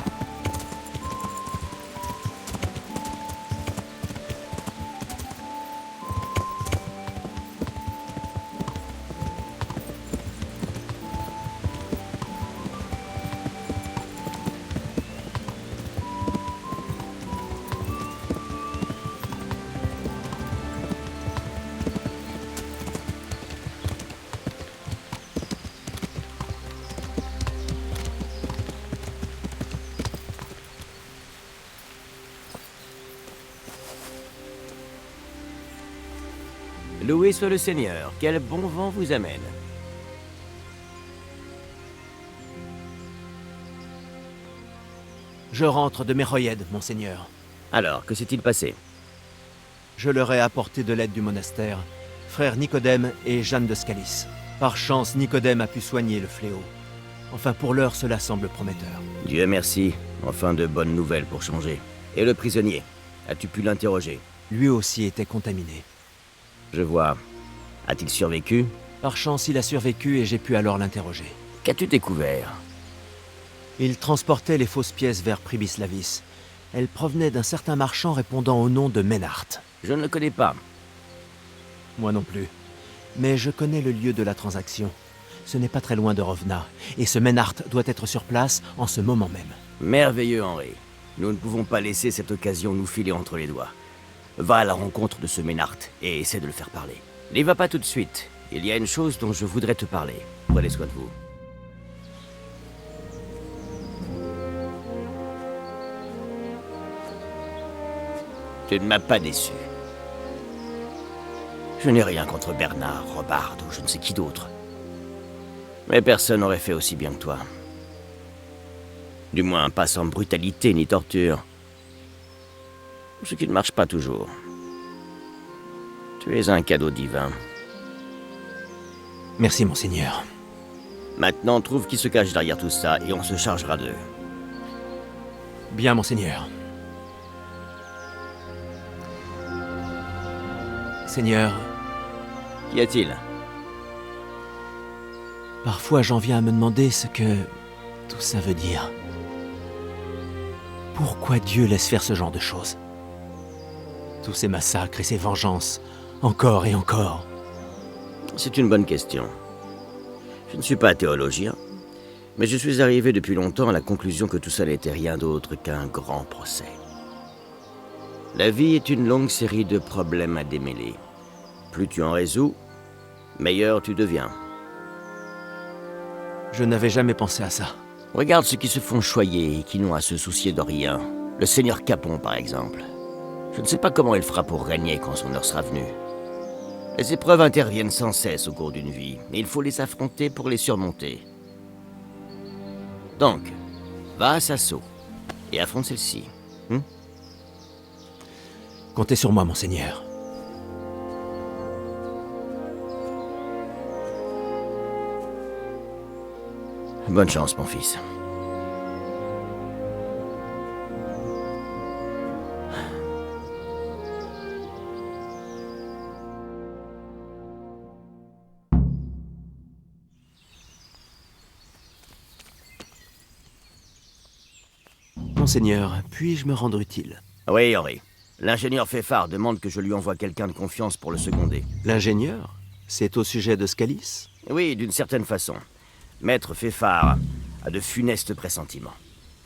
Loué soit le Seigneur, quel bon vent vous amène. Je rentre de Méroyed, monseigneur. Alors, que s'est-il passé? Je leur ai apporté de l'aide du monastère, frère Nicodème et Jeanne de Scalis. Par chance, Nicodème a pu soigner le fléau. Enfin, pour l'heure, cela semble prometteur. Dieu merci, enfin de bonnes nouvelles pour changer. Et le prisonnier, as-tu pu l'interroger? Lui aussi était contaminé. Je vois. A-t-il survécu? Par chance, il a survécu et j'ai pu alors l'interroger. Qu'as-tu découvert? Il transportait les fausses pièces vers Pribislavis. Elles provenaient d'un certain marchand répondant au nom de Ménard. Je ne le connais pas. Moi non plus. Mais je connais le lieu de la transaction. Ce n'est pas très loin de Rovna, et ce Ménard doit être sur place en ce moment même. Merveilleux, Henri. Nous ne pouvons pas laisser cette occasion nous filer entre les doigts. Va à la rencontre de ce Ménard et essaie de le faire parler. N'y va pas tout de suite. Il y a une chose dont je voudrais te parler. Prenez soin de vous. Tu ne m'as pas déçu. Je n'ai rien contre Bernard, Robard ou je ne sais qui d'autre. Mais personne n'aurait fait aussi bien que toi. Du moins, pas sans brutalité ni torture. Ce qui ne marche pas toujours. Tu es un cadeau divin. Merci, monseigneur. Maintenant, trouve qui se cache derrière tout ça et on se chargera d'eux. Bien, monseigneur. Seigneur... Qu'y a-t-il? Parfois, j'en viens à me demander ce que tout ça veut dire. Pourquoi Dieu laisse faire ce genre de choses? Tous ces massacres et ces vengeances, encore et encore. C'est une bonne question. Je ne suis pas théologien, mais je suis arrivé depuis longtemps à la conclusion que tout ça n'était rien d'autre qu'un grand procès. La vie est une longue série de problèmes à démêler. Plus tu en résous, meilleur tu deviens. Je n'avais jamais pensé à ça. Regarde ceux qui se font choyer et qui n'ont à se soucier de rien. Le seigneur Capon, par exemple. Je ne sais pas comment il fera pour régner quand son heure sera venue. Les épreuves interviennent sans cesse au cours d'une vie, et il faut les affronter pour les surmonter. Donc, va à Sasso, et affronte celle-ci. Comptez sur moi, monseigneur. Bonne chance, mon fils. Monseigneur, puis-je me rendre utile? Oui, Henri. L'ingénieur Féfard demande que je lui envoie quelqu'un de confiance pour le seconder. L'ingénieur? C'est au sujet de Scalis? Oui, d'une certaine façon. Maître Féfard a de funestes pressentiments.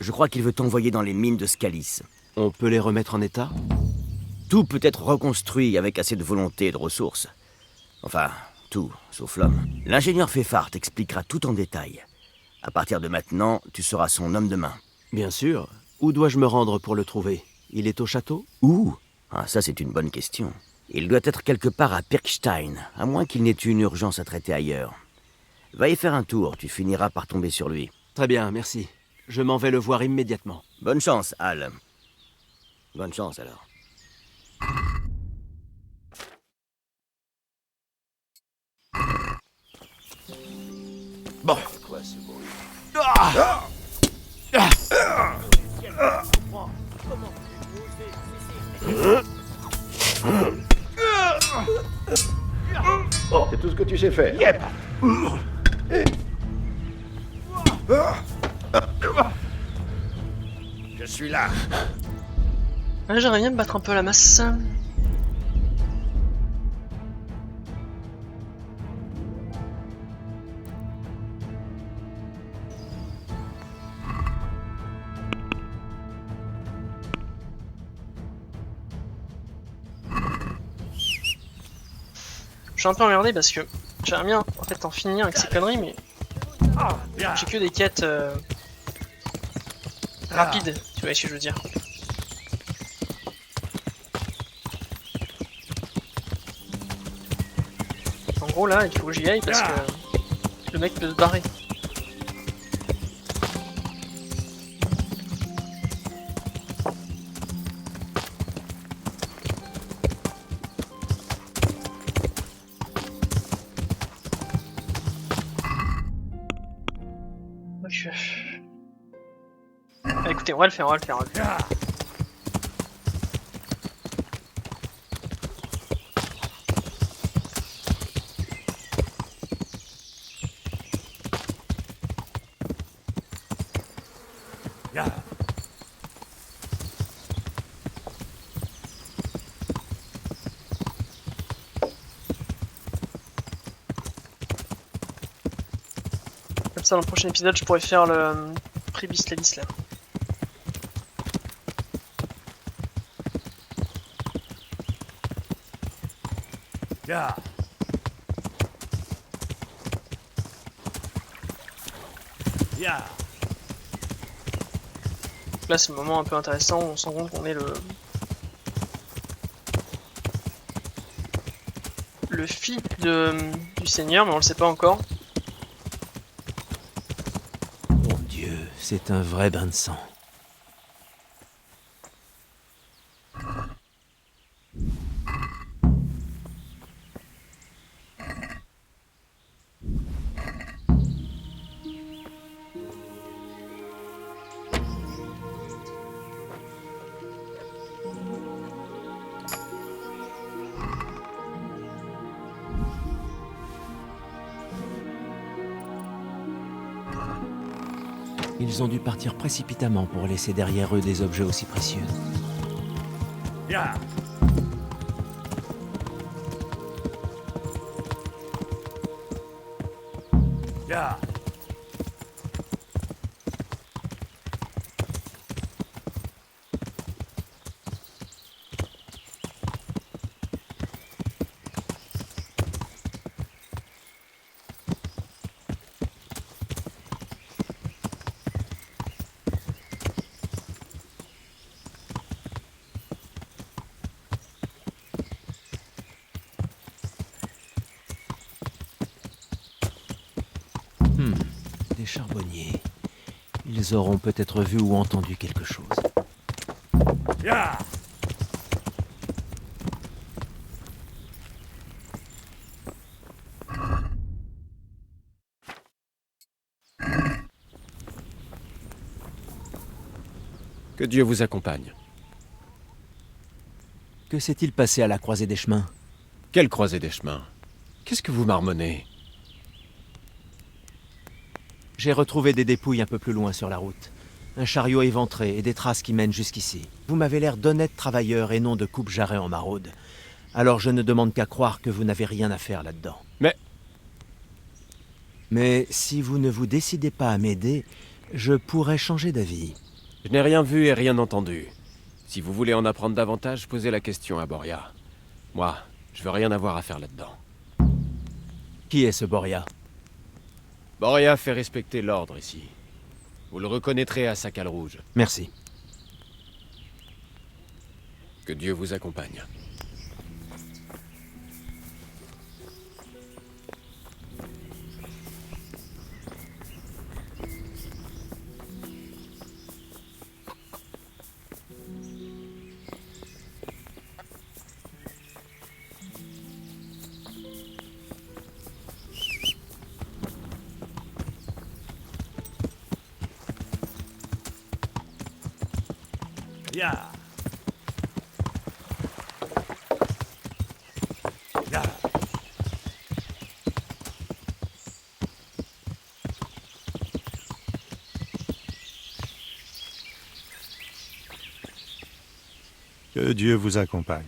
Je crois qu'il veut t'envoyer dans les mines de Scalis. On peut les remettre en état? Tout peut être reconstruit avec assez de volonté et de ressources. Enfin, tout, sauf l'homme. L'ingénieur Feffard t'expliquera tout en détail. À partir de maintenant, tu seras son homme de main. Bien sûr. Où dois-je me rendre pour le trouver? Il est au château? Où? Ah, ça c'est une bonne question. Il doit être quelque part à Pirkstein, à moins qu'il n'ait une urgence à traiter ailleurs. Va y faire un tour, tu finiras par tomber sur lui. Très bien, merci. Je m'en vais le voir immédiatement. Bonne chance, Hal. Bonne chance, alors. Bon. Quoi ce bruit? C'est tout ce que tu sais faire. Yep. Je suis là. Ah, j'aimerais bien me battre un peu à la masse. Je suis un peu emmerdé parce que j'aimerais bien en fait en finir avec ces conneries, mais j'ai que des quêtes rapides, tu vois ce que je veux dire. En gros là, il faut que j'y aille parce que le mec peut se barrer. Bah, écoutez, on va le faire. Comme ça, dans le prochain épisode, je pourrais faire le Pribis Lavis là. Là, c'est le moment un peu intéressant où on se rend compte qu'on est le fils du Seigneur, mais on le sait pas encore. Mon Dieu, c'est un vrai bain de sang. Ils ont dû partir précipitamment pour laisser derrière eux des objets aussi précieux. Des charbonniers. Ils auront peut-être vu ou entendu quelque chose. Que Dieu vous accompagne. Que s'est-il passé à la croisée des chemins? Quelle croisée des chemins? Qu'est-ce que vous marmonnez? J'ai retrouvé des dépouilles un peu plus loin sur la route. Un chariot éventré et des traces qui mènent jusqu'ici. Vous m'avez l'air d'honnêtes travailleurs et non de coupe-jarrets en maraude. Alors je ne demande qu'à croire que vous n'avez rien à faire là-dedans. Mais si vous ne vous décidez pas à m'aider, je pourrais changer d'avis. Je n'ai rien vu et rien entendu. Si vous voulez en apprendre davantage, posez la question à Boria. Moi, je veux rien avoir à faire là-dedans. Qui est ce Boria? Boria fait respecter l'ordre ici. Vous le reconnaîtrez à sa cale rouge. Merci. Que Dieu vous accompagne. Ya. Ya. Que Dieu vous accompagne.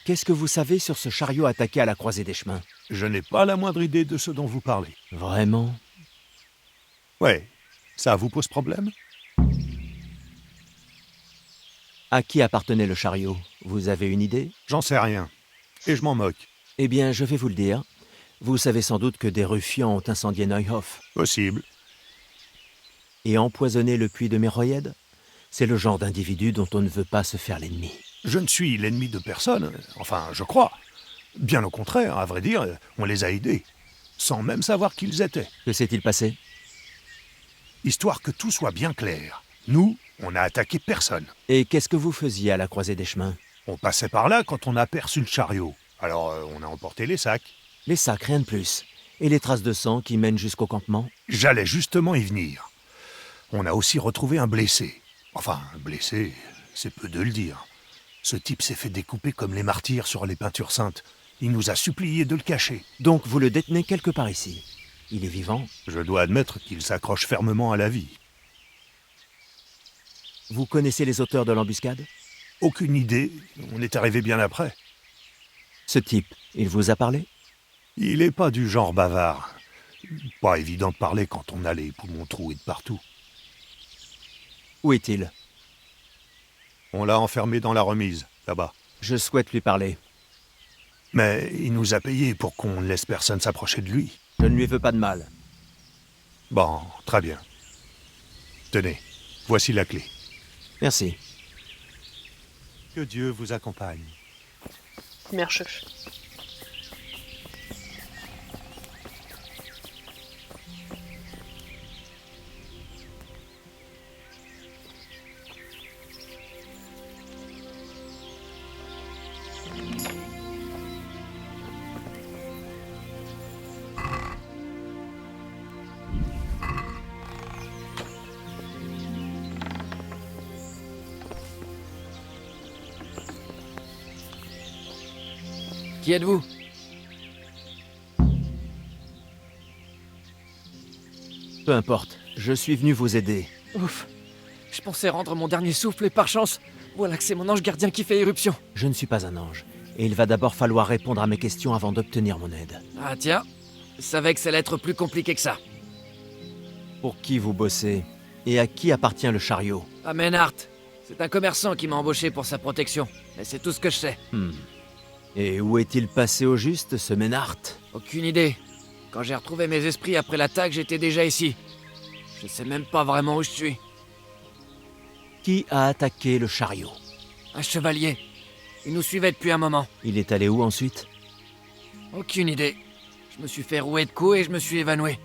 Qu'est-ce que vous savez sur ce chariot attaqué à la croisée des chemins? Je n'ai pas la moindre idée de ce dont vous parlez. Vraiment? Ouais. Ça vous pose problème? À qui appartenait le chariot? Vous avez une idée? J'en sais rien. Et je m'en moque. Eh bien, je vais vous le dire. Vous savez sans doute que des ruffians ont incendié Neuhof. Possible. Et empoisonné le puits de Méroïed? C'est le genre d'individu dont on ne veut pas se faire l'ennemi. Je ne suis l'ennemi de personne. Enfin, je crois. Bien au contraire, à vrai dire, on les a aidés. Sans même savoir qui ils étaient. Que s'est-il passé? Histoire que tout soit bien clair. Nous, on n'a attaqué personne. Et qu'est-ce que vous faisiez à la croisée des chemins? On passait par là quand on a aperçu le chariot. Alors, on a emporté les sacs. Les sacs, rien de plus. Et les traces de sang qui mènent jusqu'au campement? J'allais justement y venir. On a aussi retrouvé un blessé. Enfin, un blessé, c'est peu de le dire. Ce type s'est fait découper comme les martyrs sur les peintures saintes. Il nous a supplié de le cacher. Donc vous le détenez quelque part ici? Il est vivant? Je dois admettre qu'il s'accroche fermement à la vie. Vous connaissez les auteurs de l'embuscade? Aucune idée. On est arrivé bien après. Ce type, il vous a parlé? Il est pas du genre bavard. Pas évident de parler quand on a les poumons troués de partout. Où est-il? On l'a enfermé dans la remise, là-bas. Je souhaite lui parler. Mais il nous a payé pour qu'on ne laisse personne s'approcher de lui. Je ne lui veux pas de mal. Bon, très bien. Tenez, voici la clé. Merci. Que Dieu vous accompagne. Mère chef. Qui êtes-vous? Peu importe, je suis venu vous aider. Ouf. Je pensais rendre mon dernier souffle et par chance, voilà que c'est mon ange gardien qui fait éruption. Je ne suis pas un ange, et il va d'abord falloir répondre à mes questions avant d'obtenir mon aide. Ah tiens, je savais que ça allait être plus compliqué que ça. Pour qui vous bossez? Et à qui appartient le chariot? À Menhart. C'est un commerçant qui m'a embauché pour sa protection, mais c'est tout ce que je sais. Et où est-il passé au juste, ce Menhart? Aucune idée. Quand j'ai retrouvé mes esprits après l'attaque, j'étais déjà ici. Je sais même pas vraiment où je suis. Qui a attaqué le chariot? Un chevalier. Il nous suivait depuis un moment. Il est allé où ensuite? Aucune idée. Je me suis fait rouer de coups et je me suis évanoui.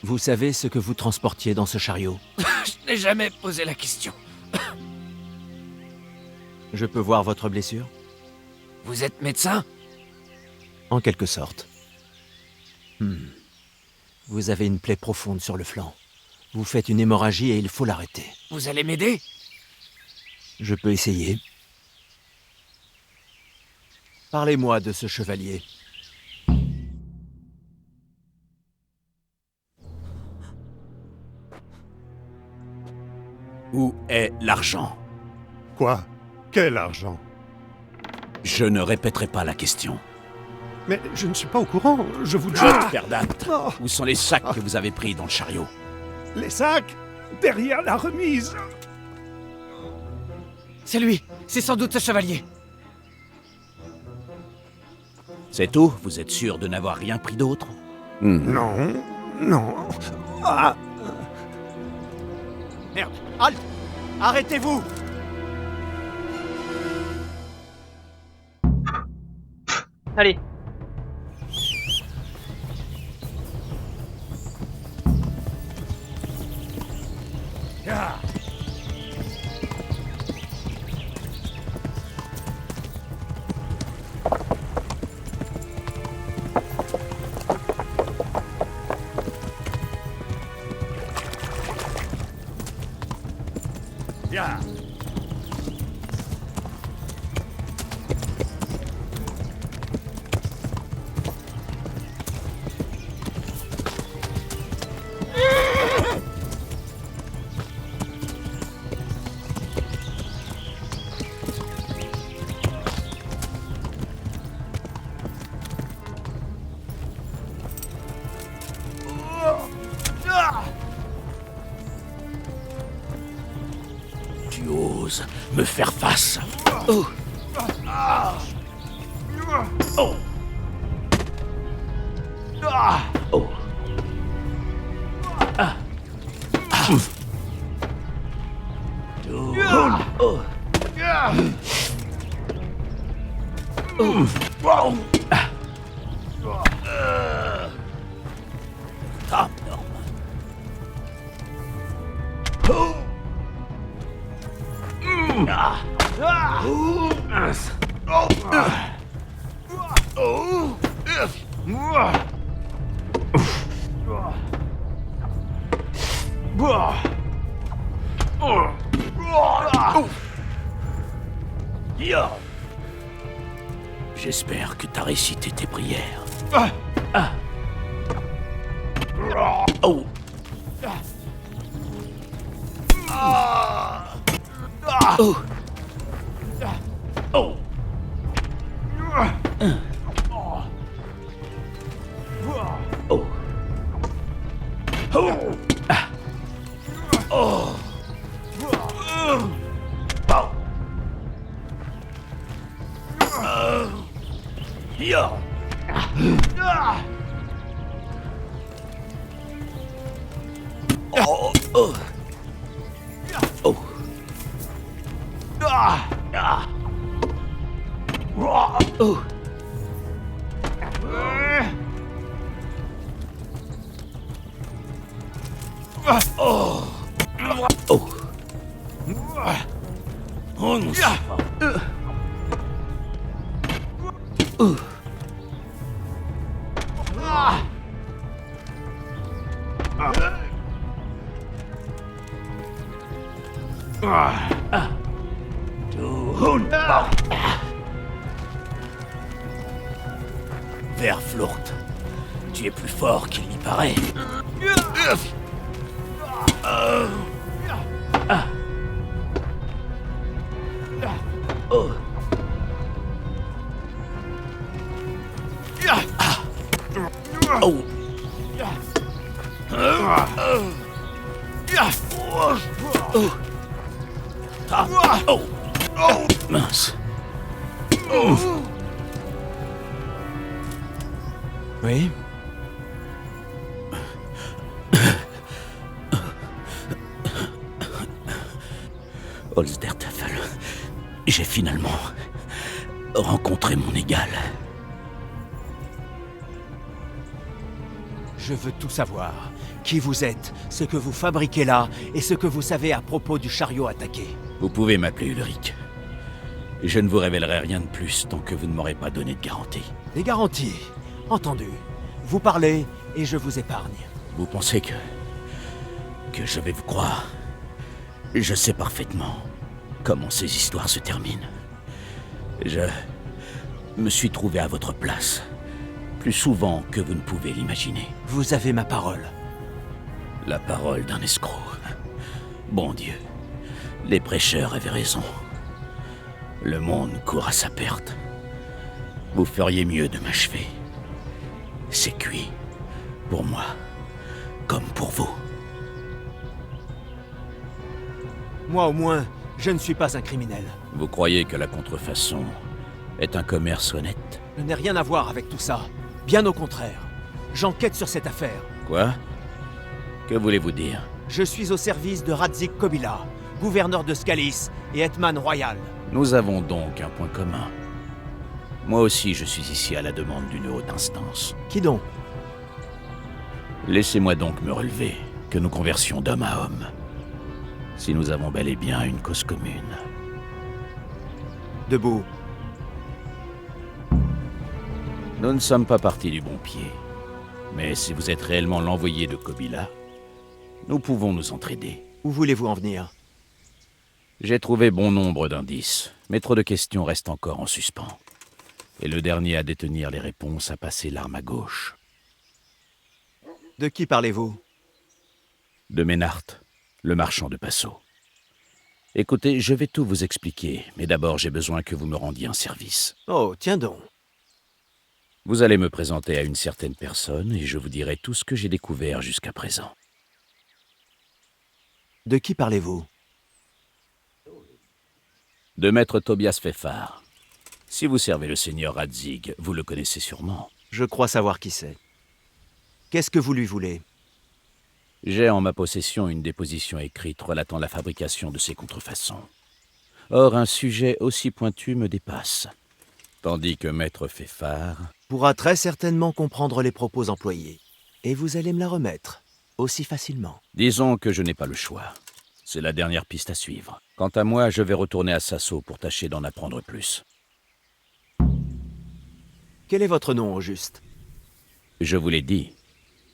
Vous savez ce que vous transportiez dans ce chariot? Je n'ai jamais posé la question. Je peux voir votre blessure? Vous êtes médecin? En quelque sorte. Vous avez une plaie profonde sur le flanc. Vous faites une hémorragie et il faut l'arrêter. Vous allez m'aider? Je peux essayer. Parlez-moi de ce chevalier. Où est l'argent? Quoi? Quel argent? Je ne répéterai pas la question. Mais je ne suis pas au courant, je vous le dis. Perdate, Oh. où sont les sacs que vous avez pris dans le chariot? Les sacs? derrière la remise. C'est lui. C'est sans doute ce chevalier. C'est tout? Vous êtes sûr de n'avoir rien pris d'autre? Non, non. Ah. Merde! Halte! Arrêtez-vous! Allez. Tu oses me faire face. Oh. Oh. Oh. Ah. Ah. Oh. Oh. Ah, non. Oh. Ah. Oh. Mince. Oh. Oh. J'espère que t'as récité tes prières. Ah. Oh. Oh. Oh. Oh. Oh. Ah. Oh. Yeah. Oh. Oh. Oh. Ah. Ah. Oh. Oh. Oh. Oh non. Verflourt, tu es plus fort qu'il n'y paraît. Oh. Oh. Oh. Oh. Mince. Oui? Holzdertafel, j'ai finalement rencontré mon égal. Je veux tout savoir. Qui vous êtes, ce que vous fabriquez là, et ce que vous savez à propos du chariot attaqué. Vous pouvez m'appeler Ulrich. Je ne vous révélerai rien de plus tant que vous ne m'aurez pas donné de garantie. Des garanties. Entendu. Vous parlez, et je vous épargne. Vous pensez que je vais vous croire? Je sais parfaitement comment ces histoires se terminent. Je me suis trouvé à votre place, plus souvent que vous ne pouvez l'imaginer. Vous avez ma parole. La parole d'un escroc. Bon Dieu, les prêcheurs avaient raison. Le monde court à sa perte. Vous feriez mieux de m'achever. C'est cuit, pour moi, comme pour vous. Moi au moins, je ne suis pas un criminel. Vous croyez que la contrefaçon est un commerce honnête? Je n'ai rien à voir avec tout ça. Bien au contraire. J'enquête sur cette affaire. Quoi? Que voulez-vous dire? Je suis au service de Radzig Kobyla, gouverneur de Skalis et Hetman royal. Nous avons donc un point commun. Moi aussi, je suis ici à la demande d'une haute instance. Qui donc? Laissez-moi donc me relever, que nous conversions d'homme à homme. Si nous avons bel et bien une cause commune. Debout. Nous ne sommes pas partis du bon pied. Mais si vous êtes réellement l'envoyé de Kobyla, nous pouvons nous entraider. Où voulez-vous en venir? J'ai trouvé bon nombre d'indices, mais trop de questions restent encore en suspens. Et le dernier à détenir les réponses a passé l'arme à gauche. De qui parlez-vous? De Ménard, le marchand de Passo. Écoutez, je vais tout vous expliquer, mais d'abord j'ai besoin que vous me rendiez un service. Oh, tiens donc. Vous allez me présenter à une certaine personne et je vous dirai tout ce que j'ai découvert jusqu'à présent. De qui parlez-vous? De maître Tobias Feffar. Si vous servez le seigneur Radzig, vous le connaissez sûrement. Je crois savoir qui c'est. Qu'est-ce que vous lui voulez? J'ai en ma possession une déposition écrite relatant la fabrication de ces contrefaçons. Or, un sujet aussi pointu me dépasse. Tandis que maître Feffar pourra très certainement comprendre les propos employés. Et vous allez me la remettre, aussi facilement. Disons que je n'ai pas le choix. C'est la dernière piste à suivre. Quant à moi, je vais retourner à Sasso pour tâcher d'en apprendre plus. Quel est votre nom, au juste? Je vous l'ai dit.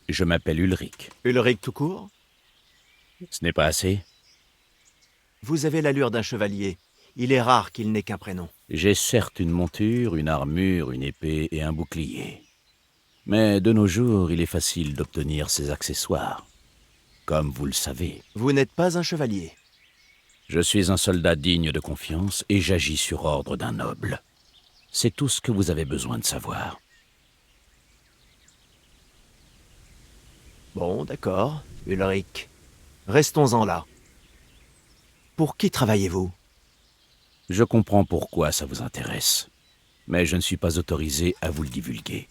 Je m'appelle Ulrich. Ulrich tout court? Ce n'est pas assez? Vous avez l'allure d'un chevalier. Il est rare qu'il n'ait qu'un prénom. J'ai certes une monture, une armure, une épée et un bouclier. Mais de nos jours, il est facile d'obtenir ces accessoires. Comme vous le savez. Vous n'êtes pas un chevalier. Je suis un soldat digne de confiance et j'agis sur ordre d'un noble. C'est tout ce que vous avez besoin de savoir. Bon, d'accord, Ulrich. Restons-en là. Pour qui travaillez-vous? Je comprends pourquoi ça vous intéresse, mais je ne suis pas autorisé à vous le divulguer.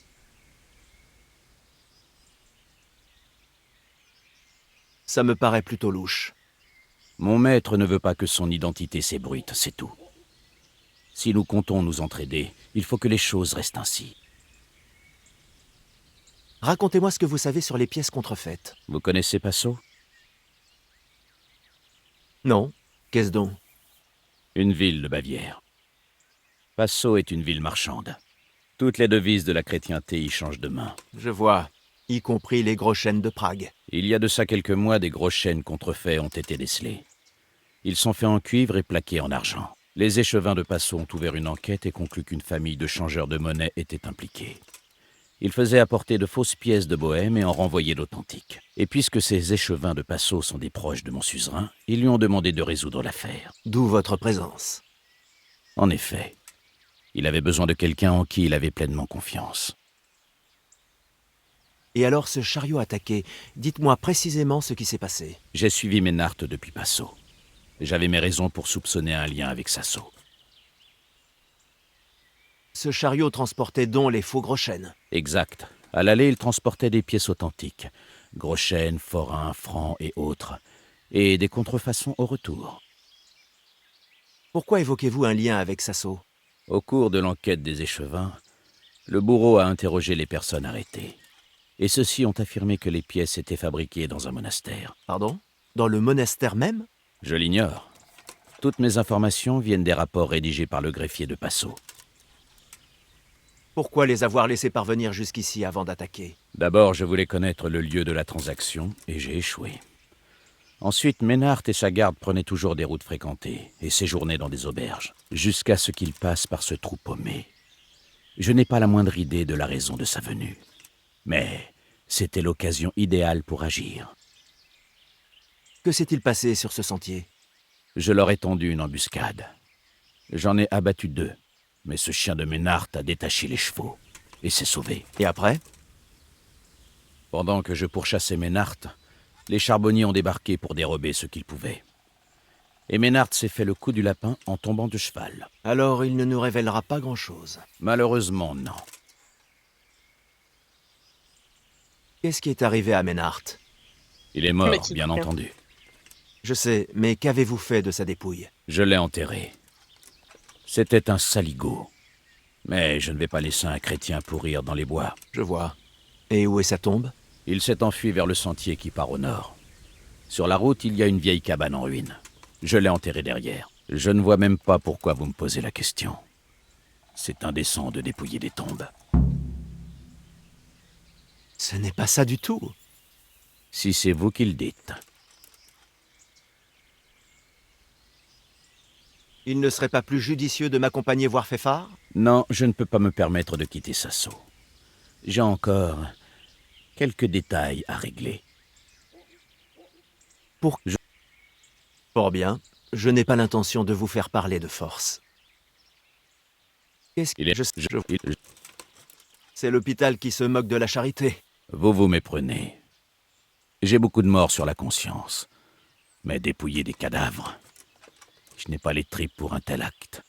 Ça me paraît plutôt louche. Mon maître ne veut pas que son identité s'ébruite, c'est tout. Si nous comptons nous entraider, il faut que les choses restent ainsi. Racontez-moi ce que vous savez sur les pièces contrefaites. Vous connaissez Passo? Non. Qu'est-ce donc? Une ville de Bavière. Passo est une ville marchande. Toutes les devises de la chrétienté y changent de main. Je vois, y compris les gros chênes de Prague. Il y a de ça quelques mois, des gros chênes contrefaits ont été décelés. Ils sont faits en cuivre et plaqués en argent. Les échevins de Passo ont ouvert une enquête et conclu qu'une famille de changeurs de monnaie était impliquée. Ils faisaient apporter de fausses pièces de Bohême et en renvoyaient d'authentiques. Et puisque ces échevins de Passo sont des proches de mon suzerain, ils lui ont demandé de résoudre l'affaire. D'où votre présence. En effet, il avait besoin de quelqu'un en qui il avait pleinement confiance. Et alors ce chariot attaqué, dites-moi précisément ce qui s'est passé. J'ai suivi Ménard depuis Passo. J'avais mes raisons pour soupçonner un lien avec Sasso. Ce chariot transportait donc les faux gros chênes. Exact. À l'aller, il transportait des pièces authentiques. Gros chênes, forains, francs et autres. Et des contrefaçons au retour. Pourquoi évoquez-vous un lien avec Sasso? Au cours de l'enquête des échevins, le bourreau a interrogé les personnes arrêtées. Et ceux-ci ont affirmé que les pièces étaient fabriquées dans un monastère. Pardon? Dans le monastère même? Je l'ignore. Toutes mes informations viennent des rapports rédigés par le greffier de Passo. Pourquoi les avoir laissés parvenir jusqu'ici avant d'attaquer? D'abord, je voulais connaître le lieu de la transaction, et j'ai échoué. Ensuite, Ménard et sa garde prenaient toujours des routes fréquentées, et séjournaient dans des auberges, jusqu'à ce qu'ils passent par ce trou paumé. Je n'ai pas la moindre idée de la raison de sa venue. Mais c'était l'occasion idéale pour agir. Que s'est-il passé sur ce sentier? Je leur ai tendu une embuscade. J'en ai abattu 2. Mais ce chien de Ménard a détaché les chevaux et s'est sauvé. Et après? Pendant que je pourchassais Ménard, les charbonniers ont débarqué pour dérober ce qu'ils pouvaient. Et Ménard s'est fait le coup du lapin en tombant de cheval. Alors il ne nous révélera pas grand-chose. Malheureusement, non. Qu'est-ce qui est arrivé à Ménard? Il est mort, bien entendu. Je sais, mais qu'avez-vous fait de sa dépouille? Je l'ai enterré. C'était un saligo. Mais je ne vais pas laisser un chrétien pourrir dans les bois. Je vois. Et où est sa tombe? Il s'est enfui vers le sentier qui part au nord. Sur la route, il y a une vieille cabane en ruine. Je l'ai enterré derrière. Je ne vois même pas pourquoi vous me posez la question. C'est indécent de dépouiller des tombes. Ce n'est pas ça du tout. Si c'est vous qui le dites. Il ne serait pas plus judicieux de m'accompagner voir Féfard? Non, je ne peux pas me permettre de quitter Sasso. J'ai encore quelques détails à régler. Fort bien. Je n'ai pas l'intention de vous faire parler de force. Qu'est-ce qu'il est? C'est l'hôpital qui se moque de la charité. Vous vous méprenez. J'ai beaucoup de morts sur la conscience. Mais dépouiller des cadavres, je n'ai pas les tripes pour un tel acte.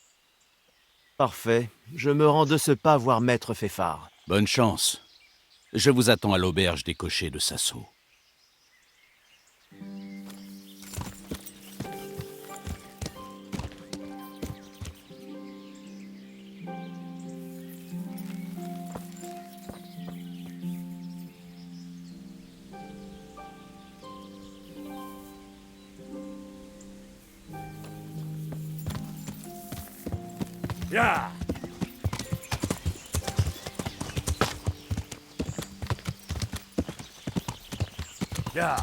Parfait. Je me rends de ce pas voir Maître Féfard. Bonne chance. Je vous attends à l'auberge des cochers de Sasso. Ya! Ya!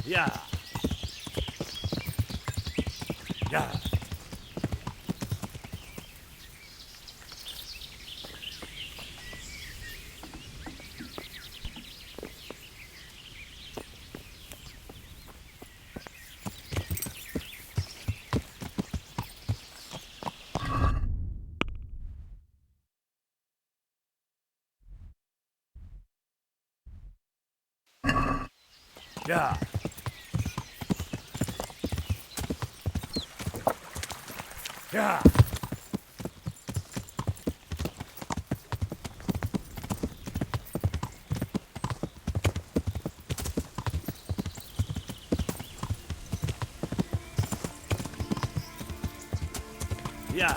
Ya! Ya! Ya! Ya! Ya!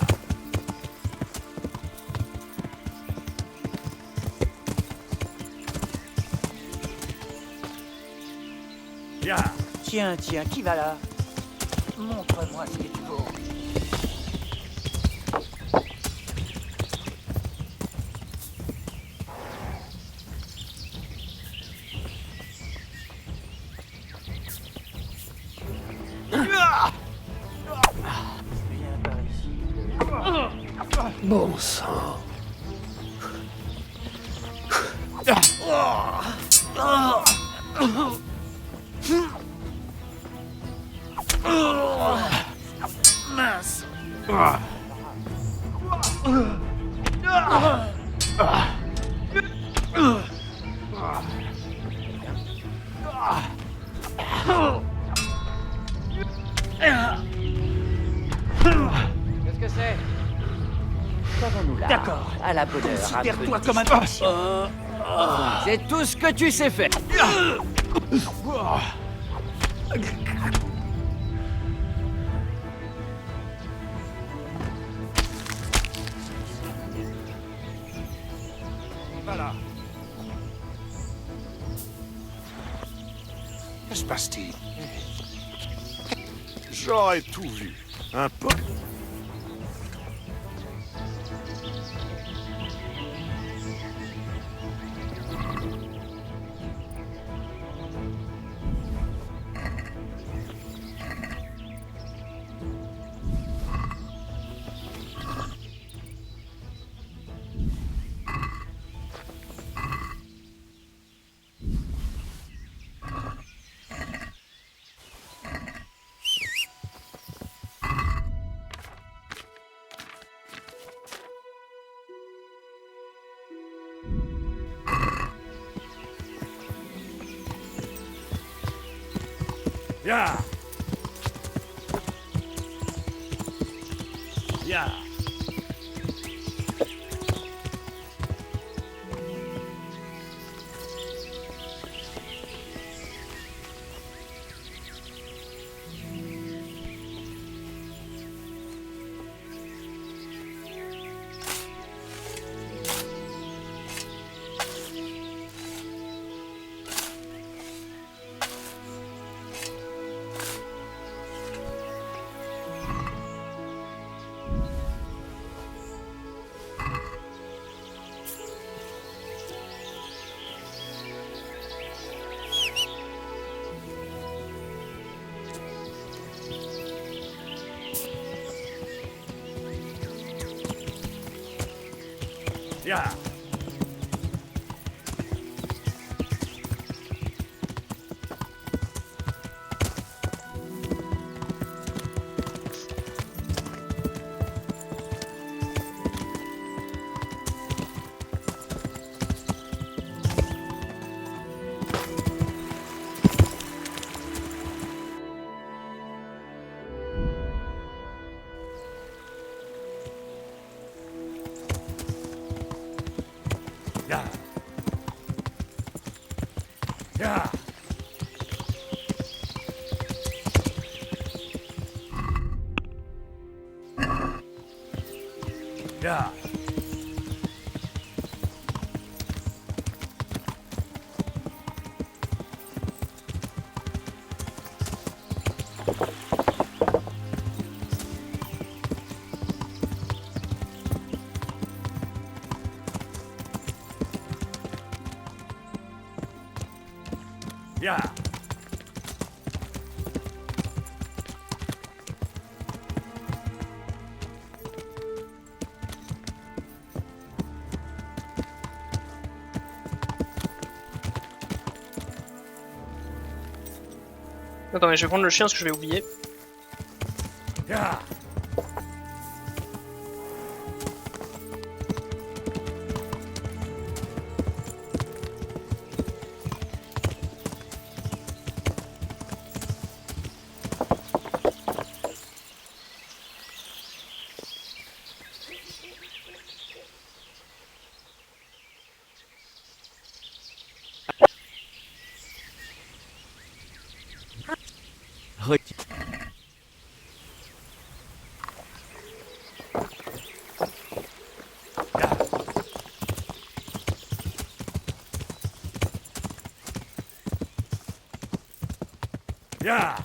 Ya! Tiens, qui va là? Montre-moi ce que tu vaux. Viens par ici. Bon sang. Mince. Qu'est-ce que c'est? Savons-nous là? D'accord. À la bonne heure. Considère-toi comme un... C'est tout ce que tu sais faire. Voilà. Que se passe-t-il? J'aurais tout vu. Un peu. Ya. Ya. Ya. Ya. Ya. Ya. Ya. Attends, mais je vais prendre le chien parce que je vais oublier. Ya. Ya.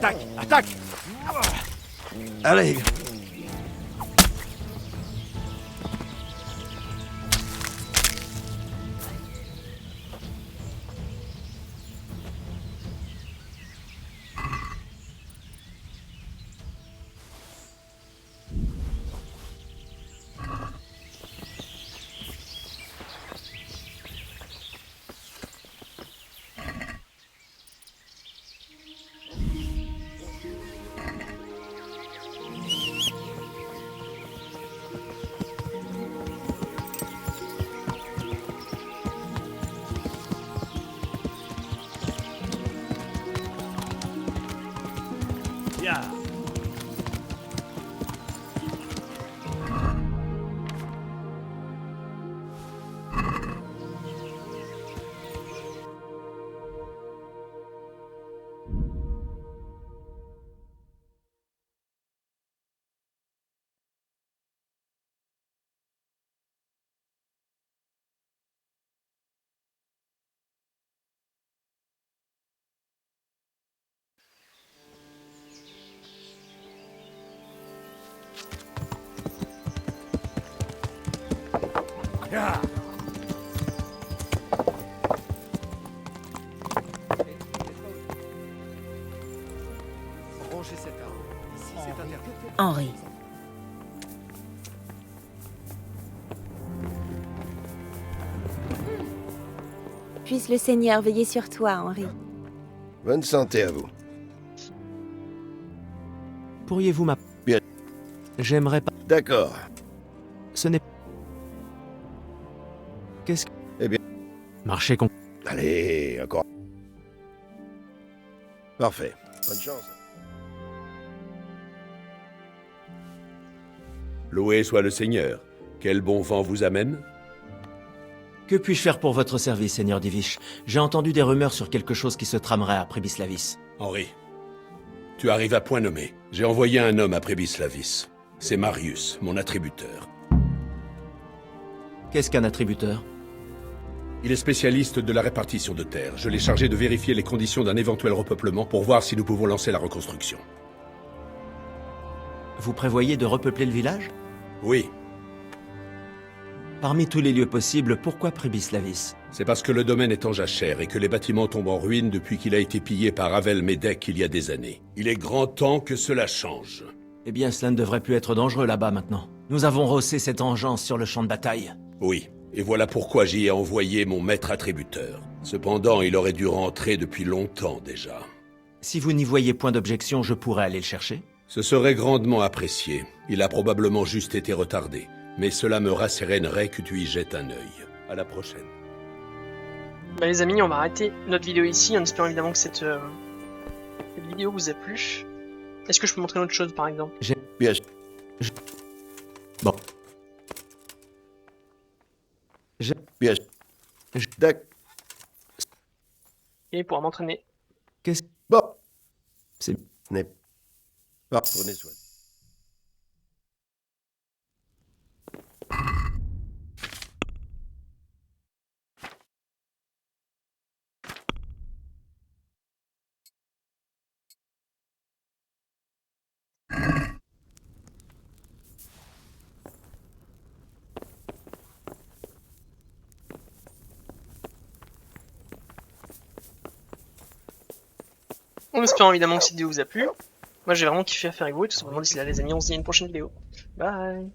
Attaque! Attaque! Allez. Rangez cette arme. Ici, c'est interdit. Henri. Puisse le Seigneur veiller sur toi, Henri. Bonne santé à vous. Pourriez-vous m'appeler? Bien. J'aimerais pas... D'accord. Ce n'est... Qu'est-ce que... Eh bien... Marcher con... Allez, encore. Parfait. Bonne chance. Loué soit le Seigneur. Quel bon vent vous amène? Que puis-je faire pour votre service, Seigneur Divish? J'ai entendu des rumeurs sur quelque chose qui se tramerait à Prébislavis. Henri, tu arrives à point nommé. J'ai envoyé un homme à Prébislavis. C'est Marius, mon attributeur. Qu'est-ce qu'un attributeur? Il est spécialiste de la répartition de terres. Je l'ai chargé de vérifier les conditions d'un éventuel repeuplement pour voir si nous pouvons lancer la reconstruction. Vous prévoyez de repeupler le village? Oui. Parmi tous les lieux possibles, pourquoi Prébislavis? C'est parce que le domaine est en jachère et que les bâtiments tombent en ruine depuis qu'il a été pillé par Avel Médek il y a des années. Il est grand temps que cela change. Eh bien, cela ne devrait plus être dangereux là-bas maintenant. Nous avons rossé cette engeance sur le champ de bataille. Oui, et voilà pourquoi j'y ai envoyé mon maître attributeur. Cependant, il aurait dû rentrer depuis longtemps déjà. Si vous n'y voyez point d'objection, je pourrais aller le chercher? Ce serait grandement apprécié. Il a probablement juste été retardé. Mais cela me rassérénerait que tu y jettes un œil. À la prochaine. Bah les amis, on va arrêter notre vidéo ici, en espérant évidemment que cette vidéo vous a plu. Est-ce que je peux montrer une autre chose par exemple? Bien. Bon. Bien. D'accord. Et pour m'entraîner. Qu'est-ce... Bon. C'est... Ce n'est pas... Prenez soin. En espérant évidemment que cette vidéo vous a plu. Moi j'ai vraiment kiffé à faire avec vous et tout simplement d'ici là les amis, on se dit à une prochaine vidéo. Bye.